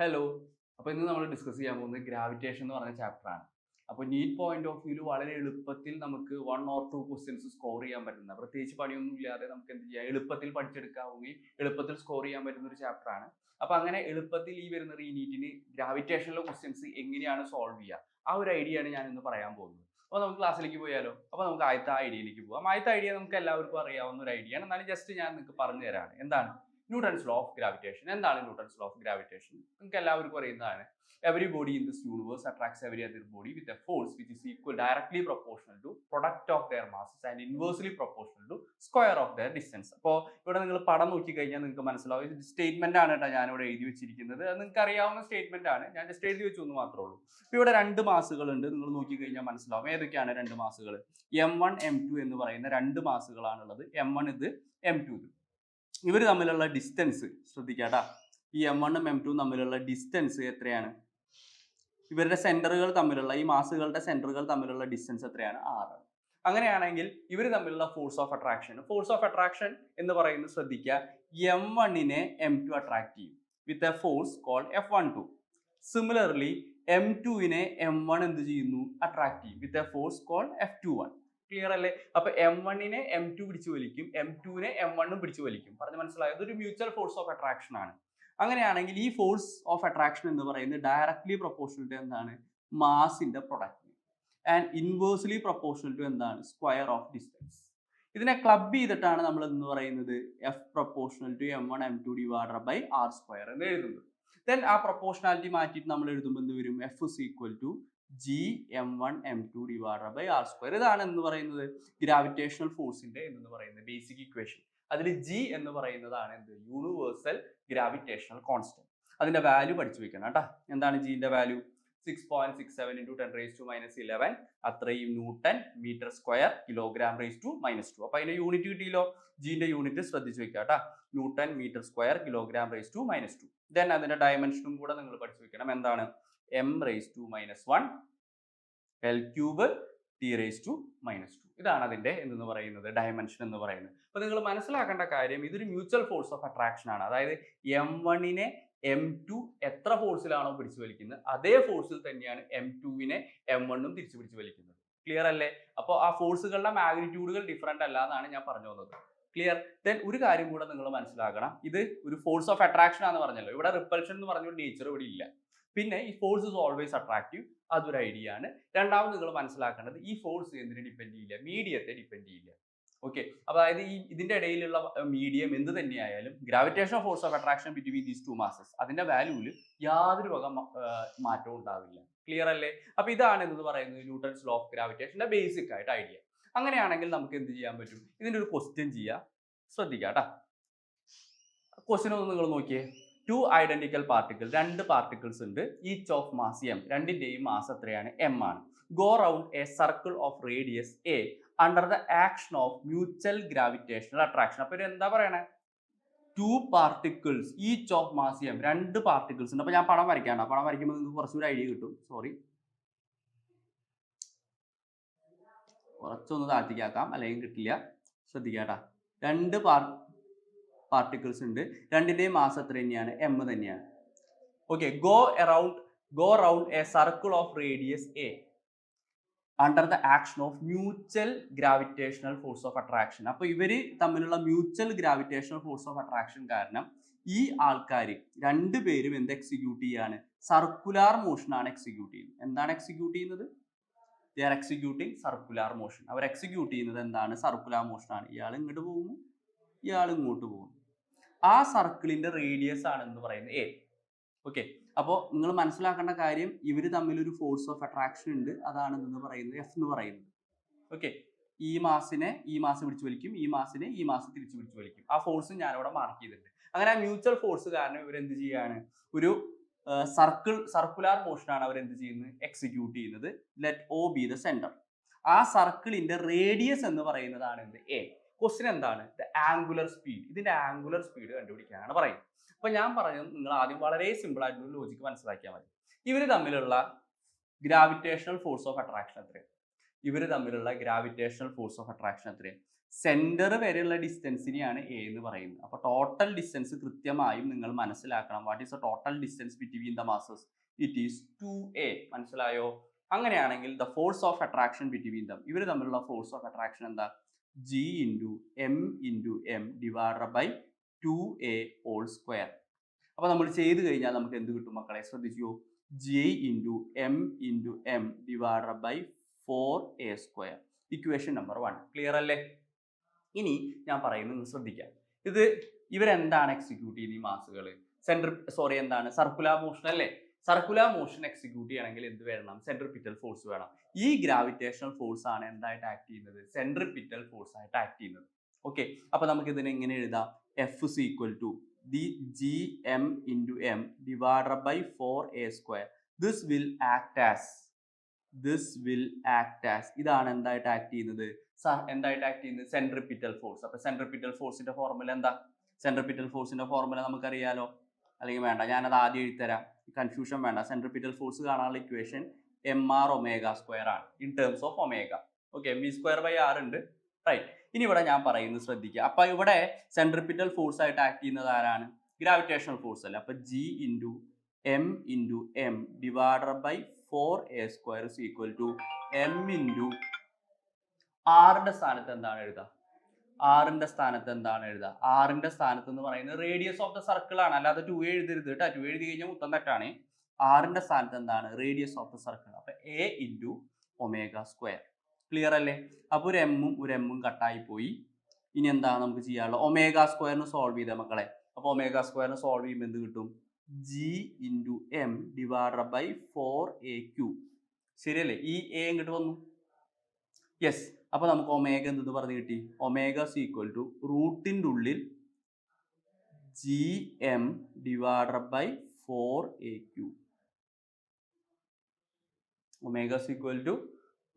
Hello. അപ്പോൾ ഇന്ന് നമ്മൾ ഡിസ്കസ് ചെയ്യാൻ പോകുന്നത് ഗ്രാവിറ്റേഷൻ എന്ന് പറഞ്ഞ ചാപ്റ്റർ ആണ്. അപ്പോൾ നീറ്റ് പോയിന്റ് ഓഫ് വ്യൂവിൽ വളരെ എളുപ്പത്തിൽ നമുക്ക് 1 or 2 ക്വസ്റ്റ്യൻസ് സ്കോർ ചെയ്യാൻ പറ്റുന്ന, പ്രത്യേകിച്ച് പണിയൊന്നും ഇല്ലാതെ നമുക്ക് എന്ത് ചെയ്യാം, എളുപ്പത്തിൽ പഠിച്ചെടുക്കാവുകയും എളുപ്പത്തിൽ സ്കോർ ചെയ്യാൻ പറ്റുന്ന ഒരു ചാപ്റ്റർ ആണ്. അപ്പോൾ അങ്ങനെ എളുപ്പത്തിൽ ഈ വരുന്ന നീറ്റിന് ഗ്രാവിറ്റേഷനിലെ ക്വസ്റ്റ്യൻസ് എങ്ങനെയാണ് സോൾവ് ചെയ്യുക, ആ ഒരു ഐഡിയ ആണ് ഞാൻ ഇന്ന് പറയാൻ പോകുന്നത്. അപ്പോൾ നമുക്ക് ക്ലാസ്സിലേക്ക് പോയാലോ. അപ്പോൾ നമുക്ക് ആദ്യത്തെ ഐഡിയയിലേക്ക് പോകാം. ആദ്യത്തെ ഐഡിയ നമുക്ക് എല്ലാവർക്കും അറിയാവുന്ന ഒരു ഐഡിയ ആണ്, എന്നാലും ജസ്റ്റ് ഞാൻ നിങ്ങൾക്ക് പറഞ്ഞു തരാണ്. എന്താണ് ന്യൂട്ടൺസ് ലോ ഓഫ് ഗ്രാവിറ്റേഷൻ? എന്താണ് ന്യൂട്ടൺസ് ലോ ഓഫ് ഗ്രാവിറ്റേഷൻ? നിങ്ങൾക്ക് എല്ലാവർക്കും അറിയുന്നതാണ്. Every body in this universe attracts every other body with a force which is directly proportional to product of their masses and inversely proportional to square of their distance. അപ്പോൾ ഇവിടെ നിങ്ങൾ പടം നോക്കി കഴിഞ്ഞാൽ നിങ്ങൾക്ക് മനസ്സിലാവും. ഇത് സ്റ്റേറ്റ്മെന്റ് ആണ് കേട്ടോ ഞാൻ ഇവിടെ എഴുതി വെച്ചിരിക്കുന്നത്. അത് നിങ്ങൾക്ക് അറിയാവുന്ന സ്റ്റേറ്റ്മെന്റ് ആണ്, ഞാൻ ജസ്റ്റ് എഴുതി വെച്ചു എന്ന് മാത്രമേ ഉള്ളൂ. ഇപ്പോൾ ഇവിടെ രണ്ട് മാസുകൾ ഉണ്ട്, നിങ്ങൾ നോക്കി കഴിഞ്ഞാൽ മനസ്സിലാവും. ഏതൊക്കെയാണ് രണ്ട് മാസുകൾ? M1 M2 എന്ന് പറയുന്ന രണ്ട് മാസുകളാണുള്ളത്. M1 ഇത്, M2 ഇത്. ഇവർ തമ്മിലുള്ള ഡിസ്റ്റൻസ് ശ്രദ്ധിക്കാട്ടാ. ഈ M1 ഉം M2 തമ്മിലുള്ള ഡിസ്റ്റൻസ് എത്രയാണ്? ഇവരുടെ സെന്ററുകൾ തമ്മിലുള്ള, ഈ മാസുകളുടെ സെന്ററുകൾ തമ്മിലുള്ള ഡിസ്റ്റൻസ് എത്രയാണ്? 6. അങ്ങനെയാണെങ്കിൽ ഇവർ തമ്മിലുള്ള ഫോഴ്സ് ഓഫ് അട്രാക്ഷൻ എന്ന് പറയുന്നത് ശ്രദ്ധിക്കുക, M1നെ M2 അട്രാക്ട് ചെയ്യും with a force called F12. Similarly M2നെ M1 എന്ത് ചെയ്യുന്നു? അട്രാക്ട് ചെയ്യും with a force called F21. Clear അല്ലേ? അപ്പൊ M1നെ M2 പിടിച്ചു വലിക്കും, M2നെ M1 പിടിച്ചു വലിക്കും. പറഞ്ഞ് മനസ്സിലായത്? ഒരു മ്യൂച്വൽ ഫോഴ്സ് ഓഫ് അട്രാക്ഷൻ ആണ്. അങ്ങനെയാണെങ്കിൽ ഈ ഫോഴ്സ് ഓഫ് അട്രാക്ഷൻ എന്ന് പറയുന്നത് ഡയറക്ട്ലി പ്രൊപ്പോർഷണൽ ടു എന്താണ്? മാസിന്റെ product. And inversely proportional to എന്താണ്? Square of distance. ഇതിനെ ക്ലബ് ചെയ്തിട്ടാണ് നമ്മൾ എന്ന് പറയുന്നത് F proportional to M1 M2 divided by R square എന്ന് എഴുതുന്നത്. ദെൻ ആ പ്രൊപ്പോർഷണാലിറ്റി മാറ്റിയിട്ട് നമ്മൾ എഴുതുമ്പോൾ എന്ത് വരും? F is equal to G M1 M2 divided by R square. ഇതാണ് എന്ന് പറയുന്നത് ഗ്രാവിറ്റേഷണൽ ഫോഴ്സിന്റെ എന്ന് പറയുന്നത് ബേസിക് ഇക്വേഷൻ. അതിൽ G എന്ന് പറയുന്നതാണ് എന്ത്? Universal gravitational constant. അതിന്റെ വാല്യൂ പഠിച്ചു വെക്കണം കേട്ടോ. എന്താണ് ജിന്റെ വാല്യൂ? 6.67 into 10 raised to -11 അത്രയും newton metre square kilogram raise to -2. അപ്പൊ അതിന്റെ യൂണിറ്റ് കിട്ടിയല്ലോ. ജിന്റെ യൂണിറ്റ് ശ്രദ്ധിച്ചു വെക്കുക കേട്ടോ. Newton metre square kilogram raise to -2. Then അതിന്റെ ഡയമെൻഷനും കൂടെ നിങ്ങൾ പഠിച്ചു വെക്കണം. എന്താണ്? M raised to -1 L cube T raised to -2. ഇതാണ് അതിന്റെ എന്ന് പറയുന്നത് ഡയമെൻഷൻ എന്ന് പറയുന്നത്. അപ്പൊ നിങ്ങൾ മനസ്സിലാക്കേണ്ട കാര്യം, ഇതൊരു മ്യൂച്വൽ ഫോഴ്സ് ഓഫ് അട്രാക്ഷൻ ആണ്. അതായത് M1നെ M2 എത്ര ഫോഴ്സിലാണോ പിടിച്ചു വലിക്കുന്നത്, അതേ ഫോഴ്സിൽ തന്നെയാണ് M2നെ M1ഉം തിരിച്ചു പിടിച്ചു വലിക്കുന്നത്. ക്ലിയർ അല്ലേ? അപ്പോൾ ആ ഫോഴ്സുകളുടെ മാഗ്നിറ്റ്യൂഡുകൾ ഡിഫറെന്റ് അല്ല എന്നാണ് ഞാൻ പറഞ്ഞു വന്നത്. ക്ലിയർ? ദെൻ ഒരു കാര്യം കൂടെ നിങ്ങൾ മനസ്സിലാക്കണം. ഇത് ഒരു ഫോഴ്സ് ഓഫ് അട്രാക്ഷൻ ആണെന്ന് പറഞ്ഞല്ലോ. ഇവിടെ റിപ്പൽഷൻ എന്ന് പറഞ്ഞൊരു നേച്ചർ ഇവിടെ ഇല്ല. പിന്നെ ഈ ഫോഴ്സ് ഇസ് ഓൾവേസ് അട്രാക്റ്റീവ്, അതൊരു ഐഡിയ ആണ്. രണ്ടാമത് നിങ്ങൾ മനസ്സിലാക്കേണ്ടത്, ഈ ഫോഴ്സ് എന്തിനെ ഡിപ്പെൻഡ് ചെയ്യില്ല? മീഡിയത്തെ ഡിപ്പെൻഡ് ചെയ്യില്ല. ഓക്കെ, അതായത് ഇതിന്റെ ഇടയിലുള്ള മീഡിയം എന്ത് തന്നെയായാലും gravitation force of attraction between these two masses, അതിന്റെ വാല്യൂവിൽ യാതൊരു വക മാറ്റവും ഉണ്ടാവില്ല. ക്ലിയർ അല്ലേ? അപ്പൊ ഇതാണ് എന്ന് പറയുന്നത് ന്യൂട്ടൺസ് ലോ ഓഫ് ഗ്രാവിറ്റേഷന്റെ ബേസിക് ആയിട്ട് ഐഡിയ. അങ്ങനെയാണെങ്കിൽ നമുക്ക് എന്ത് ചെയ്യാൻ പറ്റും? ഇതിന്റെ ഒരു ക്വസ്റ്റ്യൻ ചെയ്യാം. ശ്രദ്ധിക്കാം കേട്ടോ. ക്വസ്റ്റ്യൻ ഒന്ന് നിങ്ങൾ നോക്കിയേ. ടു ഐഡന്റിക്കൽ പാർട്ടിക്കിൾ, രണ്ട് പാർട്ടിക്കിൾസ് ഉണ്ട്. ഈച്ച് ഓഫ് മാസ് M, രണ്ടിന്റെയും മാസ് എത്രയാണ്? M ആണ്. Go round A circle of radius A under the action of mutual gravitational attraction. അപ്പൊ ഇത് എന്താ പറയണേ? To particles each of mass M, രണ്ട് പാർട്ടിക്കിൾസ് ഉണ്ട്. അപ്പൊ ഞാൻ പടം വരയ്ക്കാണ്ട്, പടം വരയ്ക്കുമ്പോൾ നിങ്ങൾക്ക് കുറച്ചുകൂടി ഐഡിയ കിട്ടും. സോറി, കുറച്ചൊന്ന് താഴ്ത്തിക്കാക്കാം, അല്ലെങ്കിൽ കിട്ടില്ല. ശ്രദ്ധിക്കാട്ടാ. രണ്ട് പാർട്ടിക്കിൾസ് ഉണ്ട്, രണ്ടിന്റെയും മാസ് എത്ര തന്നെയാണ്? M തന്നെയാണ്. Okay, go round A circle of radius A under the action of mutual gravitational force of attraction. അപ്പൊ ഇവര് തമ്മിലുള്ള mutual gravitational force of attraction കാരണം ഈ ആൾക്കാർ രണ്ടുപേരും എന്ത് എക്സിക്യൂട്ട് ചെയ്യാണ്? സർക്കുലാർ മോഷൻ ആണ് എക്സിക്യൂട്ട് ചെയ്യുന്നത്. എന്താണ് എക്സിക്യൂട്ട് ചെയ്യുന്നത്? They are executing circular motion. അവർ എക്സിക്യൂട്ട് ചെയ്യുന്നത് എന്താണ്? സർക്കുലാർ മോഷൻ ആണ്. ഇയാൾ ഇങ്ങോട്ട് പോകുന്നു, ഇയാൾ ഇങ്ങോട്ട് പോകുന്നു. ആ സർക്കിളിന്റെ റേഡിയസ് ആണെന്ന് പറയുന്നത് A. ഓക്കെ, അപ്പോൾ നിങ്ങൾ മനസ്സിലാക്കേണ്ട കാര്യം, ഇവർ തമ്മിൽ ഒരു ഫോഴ്സ് ഓഫ് അട്രാക്ഷൻ ഉണ്ട്. അതാണ് എന്ന് പറയുന്നത് F എന്ന് പറയുന്നത്. ഓക്കെ, ഈ മാസിനെ ഈ മാസ് പിടിച്ചു വലിക്കും, ഈ മാസിനെ ഈ മാസ് തിരിച്ചു പിടിച്ചു വലിക്കും. ആ ഫോഴ്സ് ഞാനിവിടെ മാർക്ക് ചെയ്തിട്ടുണ്ട്. അങ്ങനെ ആ മ്യൂച്വൽ ഫോഴ്സ് കാരണം ഇവർ എന്ത് ചെയ്യാണ്? ഒരു സർക്കുലാർ മോഷൻ ആണ് അവർ എന്ത് ചെയ്യുന്നത്? എക്സിക്യൂട്ട് ചെയ്യുന്നത്. Let O B the centre. ആ സർക്കിളിന്റെ റേഡിയസ് എന്ന് പറയുന്നതാണ് എന്ത്? A. ക്വസ്റ്റ്യൻ എന്താണ്? The angular speed. ഇതിന്റെ ആംഗുലർ സ്പീഡ് കണ്ടുപിടിക്കാനാണ് പറയുന്നത്. അപ്പൊ ഞാൻ പറഞ്ഞത് നിങ്ങൾ ആദ്യം വളരെ സിമ്പിൾ ആയിട്ടുള്ള ലോജിക്ക് മനസ്സിലാക്കിയാൽ മതി. ഇവര് തമ്മിലുള്ള ഗ്രാവിറ്റേഷണൽ ഫോഴ്സ് ഓഫ് അട്രാക്ഷൻ എത്രയാണ്? സെന്റർ വരെയുള്ള ഡിസ്റ്റൻസിനെയാണ് എ എന്ന് പറയുന്നത്. അപ്പോൾ ടോട്ടൽ ഡിസ്റ്റൻസ് കൃത്യമായും നിങ്ങൾ മനസ്സിലാക്കണം. What is the total distance between the masses? It is 2a. മനസ്സിലായോ? അങ്ങനെയാണെങ്കിൽ the force of attraction between them, ഇവർ തമ്മിലുള്ള ഫോഴ്സ് ഓഫ് അട്രാക്ഷൻ എന്താ? G into m divided by 2a whole square. അപ്പോൾ നമ്മൾ ചെയ്ത് കഴിഞ്ഞാൽ നമുക്ക് എന്ത് കിട്ടും മക്കളെ? ശ്രദ്ധിച്ചു. G into m divided by 4a square. Equation number 1 clear അല്ലേ? ഇനി ഞാൻ പറയുന്നത് ശ്രദ്ധിക്കാം. ഇവരെന്താണ് എക്സിക്യൂട്ട് ചെയ്യുന്ന ഈ മാസുകൾ? എന്താണ്? സർക്കുലർ മോഷൻ അല്ലേ? സർക്കുലർ മോഷൻ എക്സിക്യൂട്ട് ചെയ്യണമെങ്കിൽ എന്ത് വേണം? സെൻട്രിപിറ്റൽ ഫോഴ്സ് വേണം. ഈ ഗ്രാവിറ്റേഷണൽ ഫോഴ്സ് ആണ് എന്തായിട്ട് ആക്ട് ചെയ്യുന്നത്? സെൻട്രിപിറ്റൽ ഫോഴ്സ് ആയിട്ട് ആക്ട് ചെയ്യുന്നത്. ഓക്കെ, അപ്പൊ നമുക്ക് ഇതിനെ എങ്ങനെ എഴുതാം? F is equal to the gm into m divided by 4a square. This will act as ഇതാണ് എന്തായിട്ട് ആക്ട് ചെയ്യുന്നത്? Centripetal force. അപ്പൊ സെൻട്രിപിറ്റൽ ഫോഴ്സിന്റെ ഫോർമുല എന്താ? സെൻട്രിപിറ്റൽ ഫോഴ്സിന്റെ ഫോർമുല നമുക്കറിയാലോ, അല്ലെങ്കിൽ വേണ്ട, ഞാനത് ആദ്യം എഴുതിത്തരാം, കൺഫ്യൂഷൻ വേണ്ട. സെൻട്രിപിറ്റൽ ഫോഴ്സ് കാണാനുള്ള ഇക്വേഷൻ mr ഒമേഗ സ്ക്വയർ ആണ് in terms of omega. Okay, v²/r ഉണ്ട്, റൈറ്റ്. ഇനി ഇവിടെ ഞാൻ പറയുന്നത് ശ്രദ്ധിക്കുക. അപ്പൊ ഇവിടെ സെൻട്രിപിറ്റൽ ഫോഴ്സ് ആയിട്ട് ആക്ട് ചെയ്യുന്നത് ആരാണ്? ഗ്രാവിറ്റേഷണൽ ഫോഴ്സ് അല്ലേ? അപ്പൊ G into m divided by 4a square is equal to m into ആറിന്റെ സ്ഥാനത്ത് എന്താണ് എഴുതുക? ആറിന്റെ സ്ഥാനത്ത് എന്ന് പറയുന്നത് റേഡിയസ് ഓഫ് ദ സർക്കിൾ ആണ്, അല്ലാതെ 2 എഴുതരുത് കേട്ടോ. 2 എഴുതി കഴിഞ്ഞാൽ മൊത്തം തെറ്റാണ്. ആറിന്റെ സ്ഥാനത്ത് എന്താണ്? Radius of the circle. അപ്പൊ a into omega square. Clear അല്ലേ? അപ്പൊ ഒരു എമ്മും കട്ടായി പോയി. ഇനി എന്താണ് നമുക്ക് ചെയ്യാനുള്ളത്? ഒമേഗ സ്ക്വയറിന് സോൾവ് ചെയ്ത മക്കളെ. അപ്പൊ ഒമേഗ സ്ക്വയറിന് സോൾവ് ചെയ്യുമ്പോൾ എന്ത് കിട്ടും? G into m divided by 4aq. ശരിയല്ലേ? ഈ a ഇങ്ങോട്ട് വന്നു. യെസ്. അപ്പൊ നമുക്ക് ഒമേഗ എന്തെന്ന് പറഞ്ഞ് കിട്ടി? ഒമേഗ is equal to റൂട്ടിൻ്റെ ഉള്ളിൽ gm divided by 4aq. Omega is equal to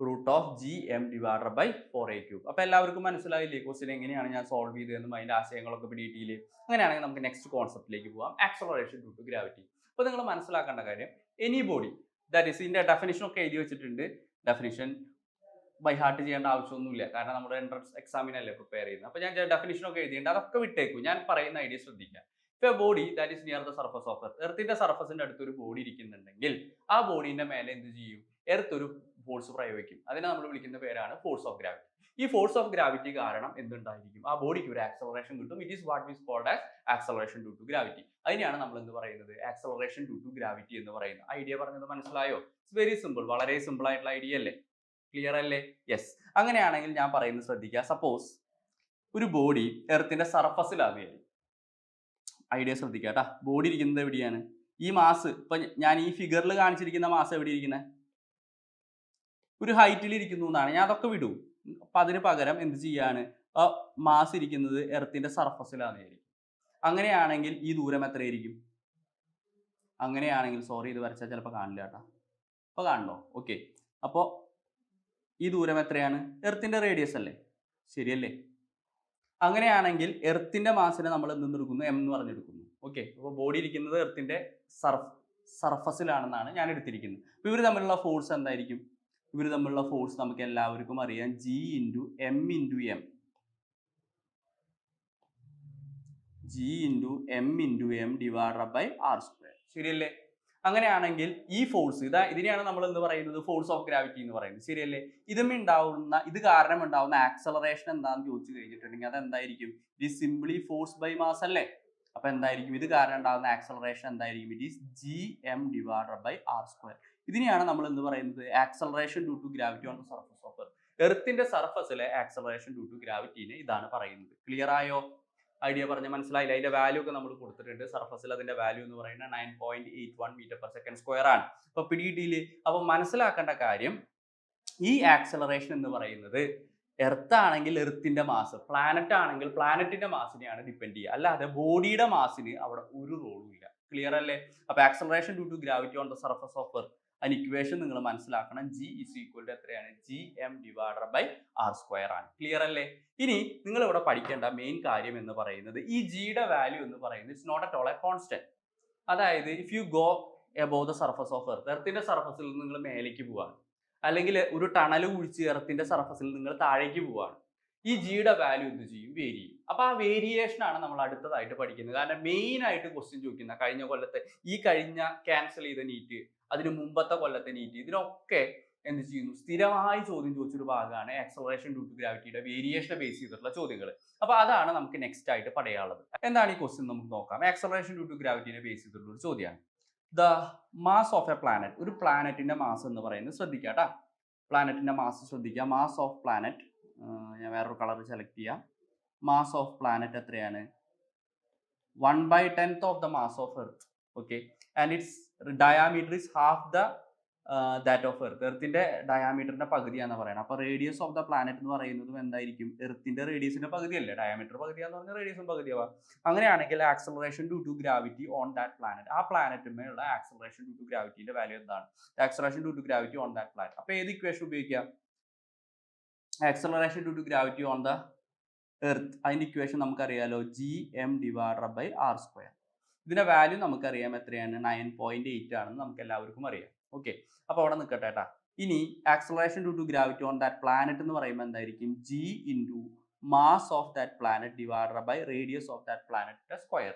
root of gm divided by 4aq. അപ്പൊ എല്ലാവർക്കും മനസ്സിലായില്ലേ ക്വസ്റ്റ്യൻ എങ്ങനെയാണ് ഞാൻ സോൾവ് ചെയ്തതെന്നും അതിന്റെ ആശയങ്ങളൊക്കെ പിടിയിട്ടില്ലേ? അങ്ങനെയാണെങ്കിൽ നമുക്ക് നെക്സ്റ്റ് കോൺസെപ്റ്റിലേക്ക് പോവാം, ആക്സലറേഷൻ ഡ്യൂ ടു ഗ്രാവിറ്റി. അപ്പൊ നിങ്ങൾ മനസ്സിലാക്കേണ്ട കാര്യം, എനി ബോഡി ദാറ്റ് ഈസ്, ഇതിന്റെ ഡെഫിനിഷൻ ഒക്കെ എഴുതി വെച്ചിട്ടുണ്ട്. ഡെഫിനിഷൻ ബൈ ഹാർട്ട് ചെയ്യേണ്ട ആവശ്യമൊന്നുമില്ല, കാരണം നമ്മുടെ എൻട്രൻസ് എക്സാമിനല്ലേ പ്രിപ്പയർ ചെയ്യുന്നത്. അപ്പൊ ഞാൻ ഡെഫിനിഷൻ ഒക്കെ എഴുതിയിട്ടുണ്ട്, അതൊക്കെ വിട്ടേക്കും. ഞാൻ പറയുന്ന ഐഡിയ ശ്രദ്ധിക്കാം. ഇപ്പൊ body that is near the surface of earth, എർത്തിന്റെ സർഫസിന്റെ അടുത്ത് ഒരു ബോഡി ഇരിക്കുന്നുണ്ടെങ്കിൽ ആ ബോഡീന്റെ മേലെ എന്ത് ചെയ്യും? എർത്ത് ഒരു ഫോഴ്സ് പ്രയോഗിക്കും. അതിനെ നമ്മൾ വിളിക്കുന്ന പേരാണ് ഫോഴ്സ് ഓഫ് ഗ്രാവിറ്റി. ഈ ഫോഴ്സ് ഓഫ് ഗ്രാവിറ്റി കാരണം എന്തുണ്ടായിരിക്കും? ആ ബോഡിക്ക് ഒരു ആക്സലറേഷൻ കിട്ടും. It is what is called as acceleration due to gravity. അതിനെയാണ് നമ്മൾ എന്ത് പറയുന്നത്? ആക്സലറേഷൻ ഡ്യൂ ടു ഗ്രാവിറ്റി എന്ന് പറയുന്നത്. ഐഡിയ പറഞ്ഞത് മനസ്സിലായോ? ഇറ്റ്സ് വെരി സിമ്പിൾ, വളരെ സിമ്പിൾ ആയിട്ടുള്ള ഐഡിയ അല്ലേ? ക്ലിയർ അല്ലേ? യെസ്. അങ്ങനെയാണെങ്കിൽ ഞാൻ പറയുന്നത് ശ്രദ്ധിക്കുക. സപ്പോസ് ഒരു ബോഡി എർത്തിന്റെ സർഫസിലാണ്. ഐഡിയ ശ്രദ്ധിക്കുക കേട്ടാ. ബോഡി ഇരിക്കുന്നത് എവിടെയാണ്? ഈ മാസ്, ഇപ്പൊ ഞാൻ ഈ ഫിഗറിൽ കാണിച്ചിരിക്കുന്ന മാസ് എവിടെ ഇരിക്കുന്നത്? ഒരു ഹൈറ്റിൽ ഇരിക്കുന്നു എന്നാണ്. ഞാൻ അതൊക്കെ വിടും. അപ്പൊ അതിന് പകരം എന്ത് ചെയ്യാണ്? മാസ് ഇരിക്കുന്നത് എർത്തിന്റെ സർഫസിലാണ്. അങ്ങനെയാണെങ്കിൽ ഈ ദൂരം എത്രയായിരിക്കും? അങ്ങനെയാണെങ്കിൽ, സോറി ഇത് വരച്ചാൽ ചിലപ്പോൾ കാണില്ല കേട്ടാ. അപ്പൊ കാണണോ? ഓക്കെ. അപ്പോൾ ഈ ദൂരം എത്രയാണ്? എർത്തിന്റെ റേഡിയസ് അല്ലേ? ശരിയല്ലേ? അങ്ങനെയാണെങ്കിൽ എർത്തിന്റെ മാസിനെ നമ്മൾ എന്തെടുക്കുന്നു? m എന്ന് പറഞ്ഞെടുക്കുന്നു. ഓക്കെ. അപ്പോൾ ബോഡി ഇരിക്കുന്നത് എർത്തിന്റെ സർഫസിലാണെന്നാണ് ഞാൻ എടുത്തിരിക്കുന്നത്. അപ്പോൾ ഇവർ തമ്മിലുള്ള ഫോഴ്സ് എന്തായിരിക്കും? ഇവർ തമ്മിലുള്ള ഫോഴ്സ് നമുക്ക് എല്ലാവർക്കും അറിയാം, G into m into m. G into m divided by r square. ശരിയല്ലേ? അങ്ങനെയാണെങ്കിൽ ഈ ഫോഴ്സ് ഇതിനെയാണ് നമ്മൾ എന്ത് പറയുന്നത്? ഫോഴ്സ് ഓഫ് ഗ്രാവിറ്റി എന്ന് പറയുന്നത്. ശരിയല്ലേ? ഇത് കാരണം ഉണ്ടാവുന്ന ആക്സലറേഷൻ എന്താണെന്ന് ചോദിച്ചു കഴിഞ്ഞിട്ടുണ്ടെങ്കിൽ അതെന്തായിരിക്കും? It is simply force by mass അല്ലേ? അപ്പൊ എന്തായിരിക്കും ഇത് കാരണം ഉണ്ടാകുന്ന ആക്സലറേഷൻ? എന്തായിരിക്കും? It is gm divided by r square. ഇതിനെയാണ് നമ്മൾ എന്ത് പറയുന്നത്? Acceleration due to gravity on the surface of earth. എർത്തിന്റെ സർഫസിലെ ആക്സലറേഷൻ ഡ്യൂ ടു ഗ്രാവിറ്റിനെ ഇതാണ് പറയുന്നത്. ക്ലിയർ ആയോ? ഐഡിയ പറഞ്ഞ മനസ്സിലായില്ല? അതിന്റെ വാല്യൂ ഒക്കെ നമ്മൾ കൊടുത്തിട്ടുണ്ട്. സർഫസിൽ അതിന്റെ വാല്യൂ എന്ന് പറയുന്നത് 9.81 m/s² ആണ്. അപ്പൊ പിടിയിട്ടില്ലേ? അപ്പൊ മനസ്സിലാക്കേണ്ട കാര്യം, ഈ ആക്സലറേഷൻ എന്ന് പറയുന്നത് എർത്ത് ആണെങ്കിൽ എർത്തിന്റെ മാസ്, പ്ലാനറ്റ് ആണെങ്കിൽ പ്ലാനറ്റിന്റെ മാസിനെയാണ് ഡിപ്പെൻഡ് ചെയ്യുക, അല്ലാതെ ബോഡിയുടെ മാസിന് അവിടെ ഒരു റോളും ഇല്ല. ക്ലിയർ അല്ലേ? അപ്പൊ acceleration due to gravity on the surface of earth, അതിന് ഇക്വേഷൻ നിങ്ങൾ മനസ്സിലാക്കണം. G is equal to എത്രയാണ്? gm divided by r square ആണ്. ക്ലിയർ അല്ലേ? ഇനി നിങ്ങൾ ഇവിടെ പഠിക്കേണ്ട മെയിൻ കാര്യം എന്ന് പറയുന്നത്, ഈ ജിയുടെ വാല്യൂ എന്ന് പറയുന്നത് it's not at all a constant. അതായത് if you go above the surface of earth, എർത്തിന്റെ സർഫസിൽ നിങ്ങൾ മേലേക്ക് പോവാണ്, അല്ലെങ്കിൽ ഒരു ടണൽ കുഴിച്ച് എർത്തിന്റെ സർഫസിൽ നിങ്ങൾ താഴേക്ക് പോവാണ്, ഈ ജിയുടെ വാല്യൂ എന്ത് ചെയ്യും? വേരി ചെയ്യും. അപ്പൊ ആ വേരിയേഷൻ ആണ് നമ്മൾ അടുത്തതായിട്ട് പഠിക്കുന്നത്. കാരണം മെയിൻ ആയിട്ട് ക്വസ്റ്റ്യൻ ചോദിക്കുന്ന കഴിഞ്ഞ കൊല്ലത്തെ കഴിഞ്ഞ ക്യാൻസൽ ചെയ്ത നീറ്റ്, അതിന് മുമ്പത്തെ കൊല്ലത്തെ നീറ്റ്, ഇതിനൊക്കെ എന്ത് ചെയ്യുന്നു? സ്ഥിരമായി ചോദ്യം ചോദിച്ചൊരു ഭാഗമാണ് ആക്സലറേഷൻ ഡ്യൂ ടു ഗ്രാവിറ്റിയുടെ വേരിയേഷനെ ബേസ് ചെയ്തിട്ടുള്ള ചോദ്യങ്ങൾ. അപ്പൊ അതാണ് നമുക്ക് നെക്സ്റ്റ് ആയിട്ട് പറയാനുള്ളത്. എന്താണ് ഈ ക്വസ്റ്റ്യൻ നമുക്ക് നോക്കാം. ആക്സലറേഷൻ ഡ്യൂ ടു ഗ്രാവിറ്റിനെ ബേസ് ചെയ്തിട്ടുള്ള ഒരു ചോദ്യമാണ്. The mass of a planet, ഒരു പ്ലാനറ്റിന്റെ മാസ് എന്ന് പറയുന്നത് ശ്രദ്ധിക്കുക കേട്ടോ. പ്ലാനറ്റിന്റെ മാസ് ശ്രദ്ധിക്കുക. മാസ് ഓഫ് പ്ലാനറ്റ്, ഞാൻ വേറൊരു കളർ സെലക്ട് ചെയ്യാം. മാസ് ഓഫ് പ്ലാനറ്റ് എത്രയാണ്? 1/10 of the mass of earth. Okay, and it's diameter is half the that of earth. എർത്തിന്റെ ഡയാമീറ്ററിന്റെ പകുതിയാന്ന് പറയുന്നത്. അപ്പൊ റേഡിയസ് ഓഫ് ദ പ്ലാനറ്റ് എന്ന് പറയുന്നതും എന്തായിരിക്കും? എർത്തിന്റെ റേഡിയസിന്റെ പകുതിയല്ലേ? ഡയാമീറ്റർ പകുതിയാന്ന് പറഞ്ഞാൽ റേഡിയസും പകുതിയാവാം. അങ്ങനെയാണെങ്കിൽ acceleration due to gravity on that planet, ആ പ്ലാനറ്റിന്മേലുള്ള ആക്സലറേഷൻ ഡ്യൂ ടു ഗ്രാവിറ്റിന്റെ വാല്യൂ എന്താണ്? Acceleration due to gravity on that planet. അപ്പൊ ഏത് ഇക്വേഷൻ ഉപയോഗിക്കാം? Acceleration due to gravity on the earth, അതിന്റെ ഇക്വേഷൻ നമുക്കറിയാലോ, gm/r². ഇതിന്റെ വാല്യൂ നമുക്കറിയാം എത്രയാണ്? 9.8 ആണെന്ന് നമുക്ക് എല്ലാവർക്കും അറിയാം. ഓക്കെ, അപ്പൊ അവിടെ നിൽക്കട്ടെ കേട്ടാ. ഇനി acceleration due to gravity on that planet എന്ന് പറയുമ്പോൾ എന്തായിരിക്കും? g into mass of that planet divided by radius of that planet square.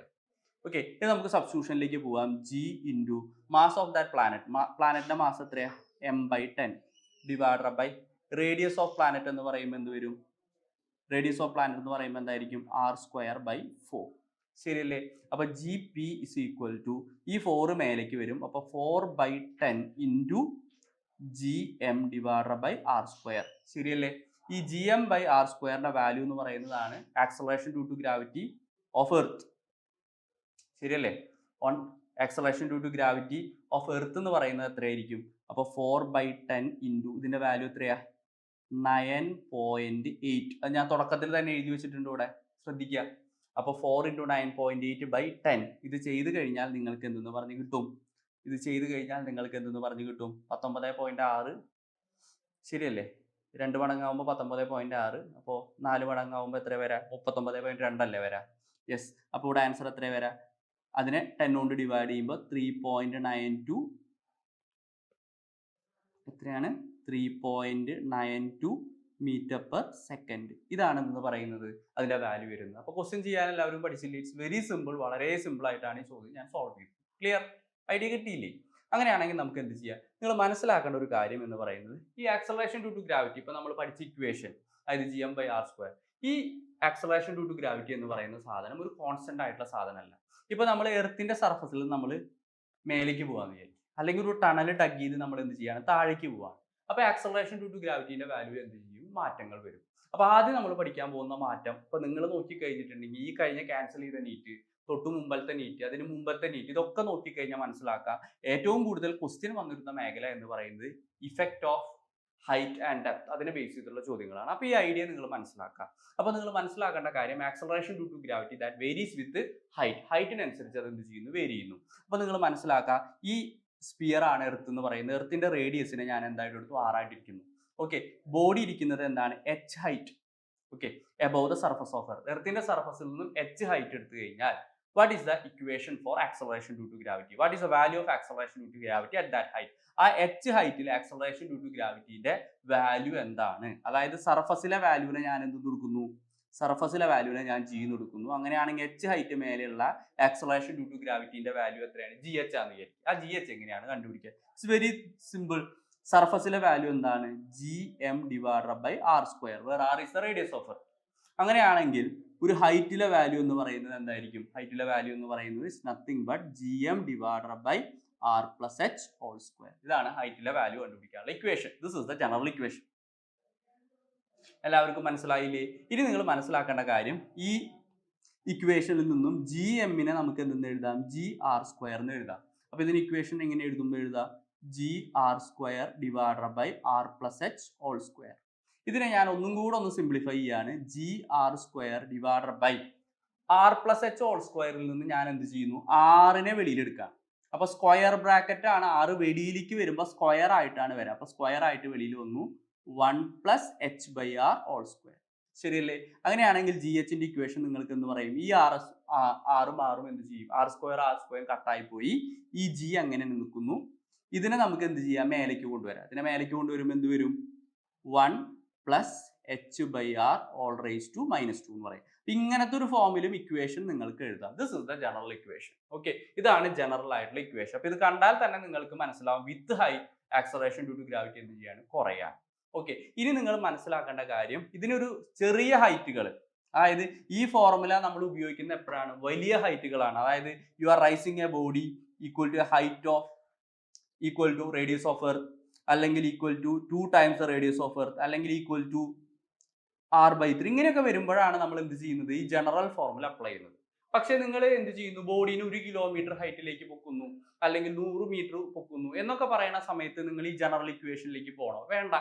Okay, ഇത് നമുക്ക് സബ്സ്റ്റിറ്റ്യൂഷനിലേക്ക് പോവാം. g into mass of that planet, പ്ലാനറ്റിന്റെ മാസ് എത്രയാ? m/10 divided by radius of planet എന്ന് പറയുമ്പോൾ എന്ത് വരും? റേഡിയസ് ഓഫ് പ്ലാനറ്റ് എന്ന് പറയുമ്പോൾ എന്തായിരിക്കും? r²/4. ശരിയല്ലേ? അപ്പൊ gp ഇസ് ഈക്വൽ ടു, ഈ 4 മേലേക്ക് വരും. അപ്പൊ 4/10 into gm divided by r². ശരിയല്ലേ? ഈ gm/r²ന്റെ വാല്യൂ എന്ന് പറയുന്നതാണ് acceleration due to gravity of earth. ശരിയല്ലേ? On acceleration due to gravity of earth എന്ന് പറയുന്നത് എത്രയായിരിക്കും? അപ്പൊ 4/10 ഇൻറ്റു ഇതിന്റെ വാല്യൂ എത്രയാ? 9.8. അത് ഞാൻ തുടക്കത്തിൽ തന്നെ എഴുതി വെച്ചിട്ടുണ്ട് ഇവിടെ, ശ്രദ്ധിക്കുക. അപ്പൊ 4 × 9.8/10. ഇത് ചെയ്ത് കഴിഞ്ഞാൽ നിങ്ങൾക്ക് എന്തെന്ന് പറഞ്ഞു കിട്ടും? ഇത് ചെയ്ത് കഴിഞ്ഞാൽ നിങ്ങൾക്ക് എന്തെന്ന് പറഞ്ഞു കിട്ടും? 19.6. ശരിയല്ലേ? 2 മടങ്ങാവുമ്പോൾ 19.6. അപ്പോൾ 4 മടങ്ങാവുമ്പോൾ എത്ര വരാം? 39.2 അല്ലേ വരാം? യെസ്. അപ്പോൾ ഇവിടെ ആൻസർ എത്ര വരാം? അതിനെ 10 കൊണ്ട് ഡിവൈഡ് ചെയ്യുമ്പോൾ 3.92 എത്രയാണ്? 3.92 മീറ്റർ പെർ സെക്കൻഡ്. ഇതാണ് എന്ന് പറയുന്നത് അതിന്റെ വാല്യൂ വരുന്നത്. അപ്പോൾ ക്വസ്റ്റ്യൻ ചെയ്യാൻ എല്ലാവരും പഠിച്ചില്ലേ? It's very simple. വളരെ സിമ്പിൾ ആയിട്ടാണ് ഈ ചോദ്യം ഞാൻ സോൾവ് ചെയ്തത്. ക്ലിയർ? ഐഡിയ കിട്ടിയില്ലേ? അങ്ങനെയാണെങ്കിൽ നമുക്ക് എന്ത് ചെയ്യാം? നിങ്ങൾ മനസ്സിലാക്കേണ്ട ഒരു കാര്യം എന്ന് പറയുന്നത്, ഈ ആക്സലറേഷൻ ഡ്യൂ ടു ഗ്രാവിറ്റി, ഇപ്പൊ നമ്മൾ പഠിച്ച ഇക്വേഷൻ, അതായത് gm/r², ഈ ആക്സലറേഷൻ ഡ്യൂ ടു ഗ്രാവിറ്റി എന്ന് പറയുന്ന സാധനം ഒരു കോൺസ്റ്റന്റ് ആയിട്ടുള്ള സാധനമല്ല. ഇപ്പൊ നമ്മൾ എർത്തിന്റെ സർഫസിൽ നമ്മൾ മേലേക്ക് പോകാന്ന് വിചാരിക്കും, അല്ലെങ്കിൽ ഒരു ടണൽ ടഗ് ചെയ്ത് നമ്മൾ എന്ത് ചെയ്യാണ്? താഴേക്ക് പോവാണ്. അപ്പൊ ആക്സലറേഷൻ ഡ്യൂ ടു ഗ്രാവിറ്റിന്റെ വാല്യൂ എന്ത് ചെയ്യും? മാറ്റങ്ങൾ വരും. അപ്പൊ ആദ്യം നമ്മൾ പഠിക്കാൻ പോകുന്ന മാറ്റം, ഇപ്പൊ നിങ്ങൾ നോക്കി കഴിഞ്ഞിട്ടുണ്ടെങ്കിൽ ഈ കഴിഞ്ഞ ക്യാൻസൽ ചെയ്ത നീറ്റ്, തൊട്ടു മുമ്പത്തെ നീറ്റ്, അതിന് മുമ്പത്തെ നീറ്റ്, ഇതൊക്കെ നോക്കിക്കഴിഞ്ഞാൽ മനസ്സിലാക്കാം ഏറ്റവും കൂടുതൽ ക്വസ്റ്റ്യൻ വന്നിരുന്ന മേഖല എന്ന് പറയുന്നത് effect of height and depth, അതിനെ ബേസ് ചെയ്തിട്ടുള്ള ചോദ്യങ്ങളാണ്. അപ്പൊ ഈ ഐഡിയ നിങ്ങൾ മനസ്സിലാക്കുക. അപ്പൊ നിങ്ങൾ മനസ്സിലാക്കേണ്ട കാര്യം, acceleration due to gravity that varies with height, ഹൈറ്റിനനുസരിച്ച് അത് എന്ത് ചെയ്യുന്നു? വേരി ചെയ്യുന്നു. അപ്പൊ നിങ്ങൾ മനസ്സിലാക്കുക, ഈ സ്പിയർ ആണ് എർത്ത് എന്ന് പറയുന്നത്. എർത്തിന്റെ റേഡിയസിനെ ഞാൻ എന്തായിട്ട് എടുത്തു? 6 ആയിട്ടിരിക്കുന്നു. ഓക്കെ, ബോഡി ഇരിക്കുന്നത് എന്താണ്? h height. Okay, above the surface of earth. എർത്തിന്റെ സർഫസിൽ നിന്നും h ഹൈറ്റ് എടുത്തു കഴിഞ്ഞാൽ what is the equation for acceleration due to gravity? What is the value of acceleration due to gravity at that height? ആ h ഹൈറ്റിൽ acceleration due to ഗ്രാവിറ്റിന്റെ value എന്താണ്? അതായത് സർഫസിലെ വാല്യൂവിനെ ഞാൻ എന്ത് കൊടുക്കുന്നു? സർഫസിലെ വാല്യൂവിനെ ഞാൻ g എന്ന് കൊടുക്കുന്നു. അങ്ങനെയാണെങ്കിൽ h ഹൈറ്റ് മേലെയുള്ള ആക്സലറേഷൻ ഡ്യൂ ടു ഗ്രാവിറ്റിന്റെ വാല്യൂ എത്രയാണ്? gh ആണെന്ന് വിചാരിക്കും. ആ gh എങ്ങനെയാണ് കണ്ടുപിടിക്കുക? It's very simple. സർഫസിലെ വാല്യൂ എന്താണ്? gm divided by r², where r is the radius of earth. അങ്ങനെയാണെങ്കിൽ ഒരു ഹൈറ്റിലെ വാല്യൂ എന്ന് പറയുന്നത് എന്തായിരിക്കും? ഹൈറ്റിലെ വാല്യൂ എന്ന് പറയുന്നത് is nothing but gm divided by r plus h whole square. ഇതാണ് ഹൈറ്റിലെ വാല്യൂ കണ്ടുപിടിക്കാനുള്ള equation. This is the general equation. എല്ലാവർക്കും മനസ്സിലായില്ലേ? ഇനി നിങ്ങൾ മനസ്സിലാക്കേണ്ട കാര്യം, ഈ ഇക്വേഷനിൽ നിന്നും gm-നെ നമുക്ക് എന്തെന്ന് എഴുതാം? gr² എന്ന് എഴുതാം. അപ്പൊ ഇതിന് ഇക്വേഷൻ എങ്ങനെ എഴുതുമ്പോൾ എഴുതാം? gr² divided by r plus h whole square. ഇതിനെ ഞാൻ ഒന്നും കൂടെ ഒന്ന് സിംപ്ലിഫൈ ചെയ്യാണ്. gr² divided by r plus h whole സ്ക്വയറിൽ നിന്ന് ഞാൻ എന്ത് ചെയ്യുന്നു? r-നെ വെളിയിലെടുക്കാം. അപ്പൊ സ്ക്വയർ ബ്രാക്കറ്റ് ആണ്. r വെളിയിലേക്ക് വരുമ്പോൾ സ്ക്വയർ ആയിട്ടാണ് വരിക. അപ്പൊ സ്ക്വയർ ആയിട്ട് വെളിയിൽ വന്നു 1 plus h/r ഹോൾ സ്ക്വയർ. ശരിയല്ലേ? അങ്ങനെയാണെങ്കിൽ gh-ന്റെ ഇക്വേഷൻ നിങ്ങൾക്ക് എന്ന് പറയും? ഈ r-ഉം എന്ത് ചെയ്യും? r² കട്ടായി പോയി. ഈ g അങ്ങനെ നിൽക്കുന്നു. ഇതിനെ നമുക്ക് എന്ത് ചെയ്യാം? മേലേക്ക് കൊണ്ടുവരാം. ഇതിനെ മേലേക്ക് കൊണ്ടുവരുമ്പോൾ എന്ത് വരും? 1 plus h/r all raised to -2 എന്ന് പറയും. ഇങ്ങനത്തെ ഒരു ഫോമിലും ഇക്വേഷൻ നിങ്ങൾക്ക് എഴുതാം. This is the general equation. Okay, ഇതാണ് ജനറൽ ആയിട്ടുള്ള ഇക്വേഷൻ. അപ്പൊ ഇത് കണ്ടാൽ തന്നെ നിങ്ങൾക്ക് മനസ്സിലാവും with height acceleration due to gravity എന്ത് ചെയ്യാണ്, കുറയാണ്. ഓക്കെ, ഇനി നിങ്ങൾ മനസ്സിലാക്കേണ്ട കാര്യം, ഇതിനൊരു ചെറിയ ഹൈറ്റുകൾ, അതായത് ഈ ഫോർമുല നമ്മൾ ഉപയോഗിക്കുന്ന എപ്പോഴാണ്, വലിയ ഹൈറ്റുകളാണ്. അതായത് you are rising a body equal to height of equal to radius of earth, അല്ലെങ്കിൽ equal to 2 times the radius of earth, അല്ലെങ്കിൽ ഈക്വൽ ടു r/3. ഇങ്ങനെയൊക്കെ വരുമ്പോഴാണ് നമ്മൾ എന്ത് ചെയ്യുന്നത്, ഈ ജനറൽ ഫോർമുല അപ്ലൈ ചെയ്യുന്നത്. പക്ഷെ നിങ്ങൾ എന്ത് ചെയ്യുന്നു, ബോഡീനെ 1 കിലോമീറ്റർ ഹൈറ്റിലേക്ക് പൊക്കുന്നു, അല്ലെങ്കിൽ 100 മീറ്റർ പൊക്കുന്നു എന്നൊക്കെ പറയുന്ന സമയത്ത് നിങ്ങൾ ഈ ജനറൽ ഇക്വേഷനിലേക്ക് പോകണോ? വേണ്ട.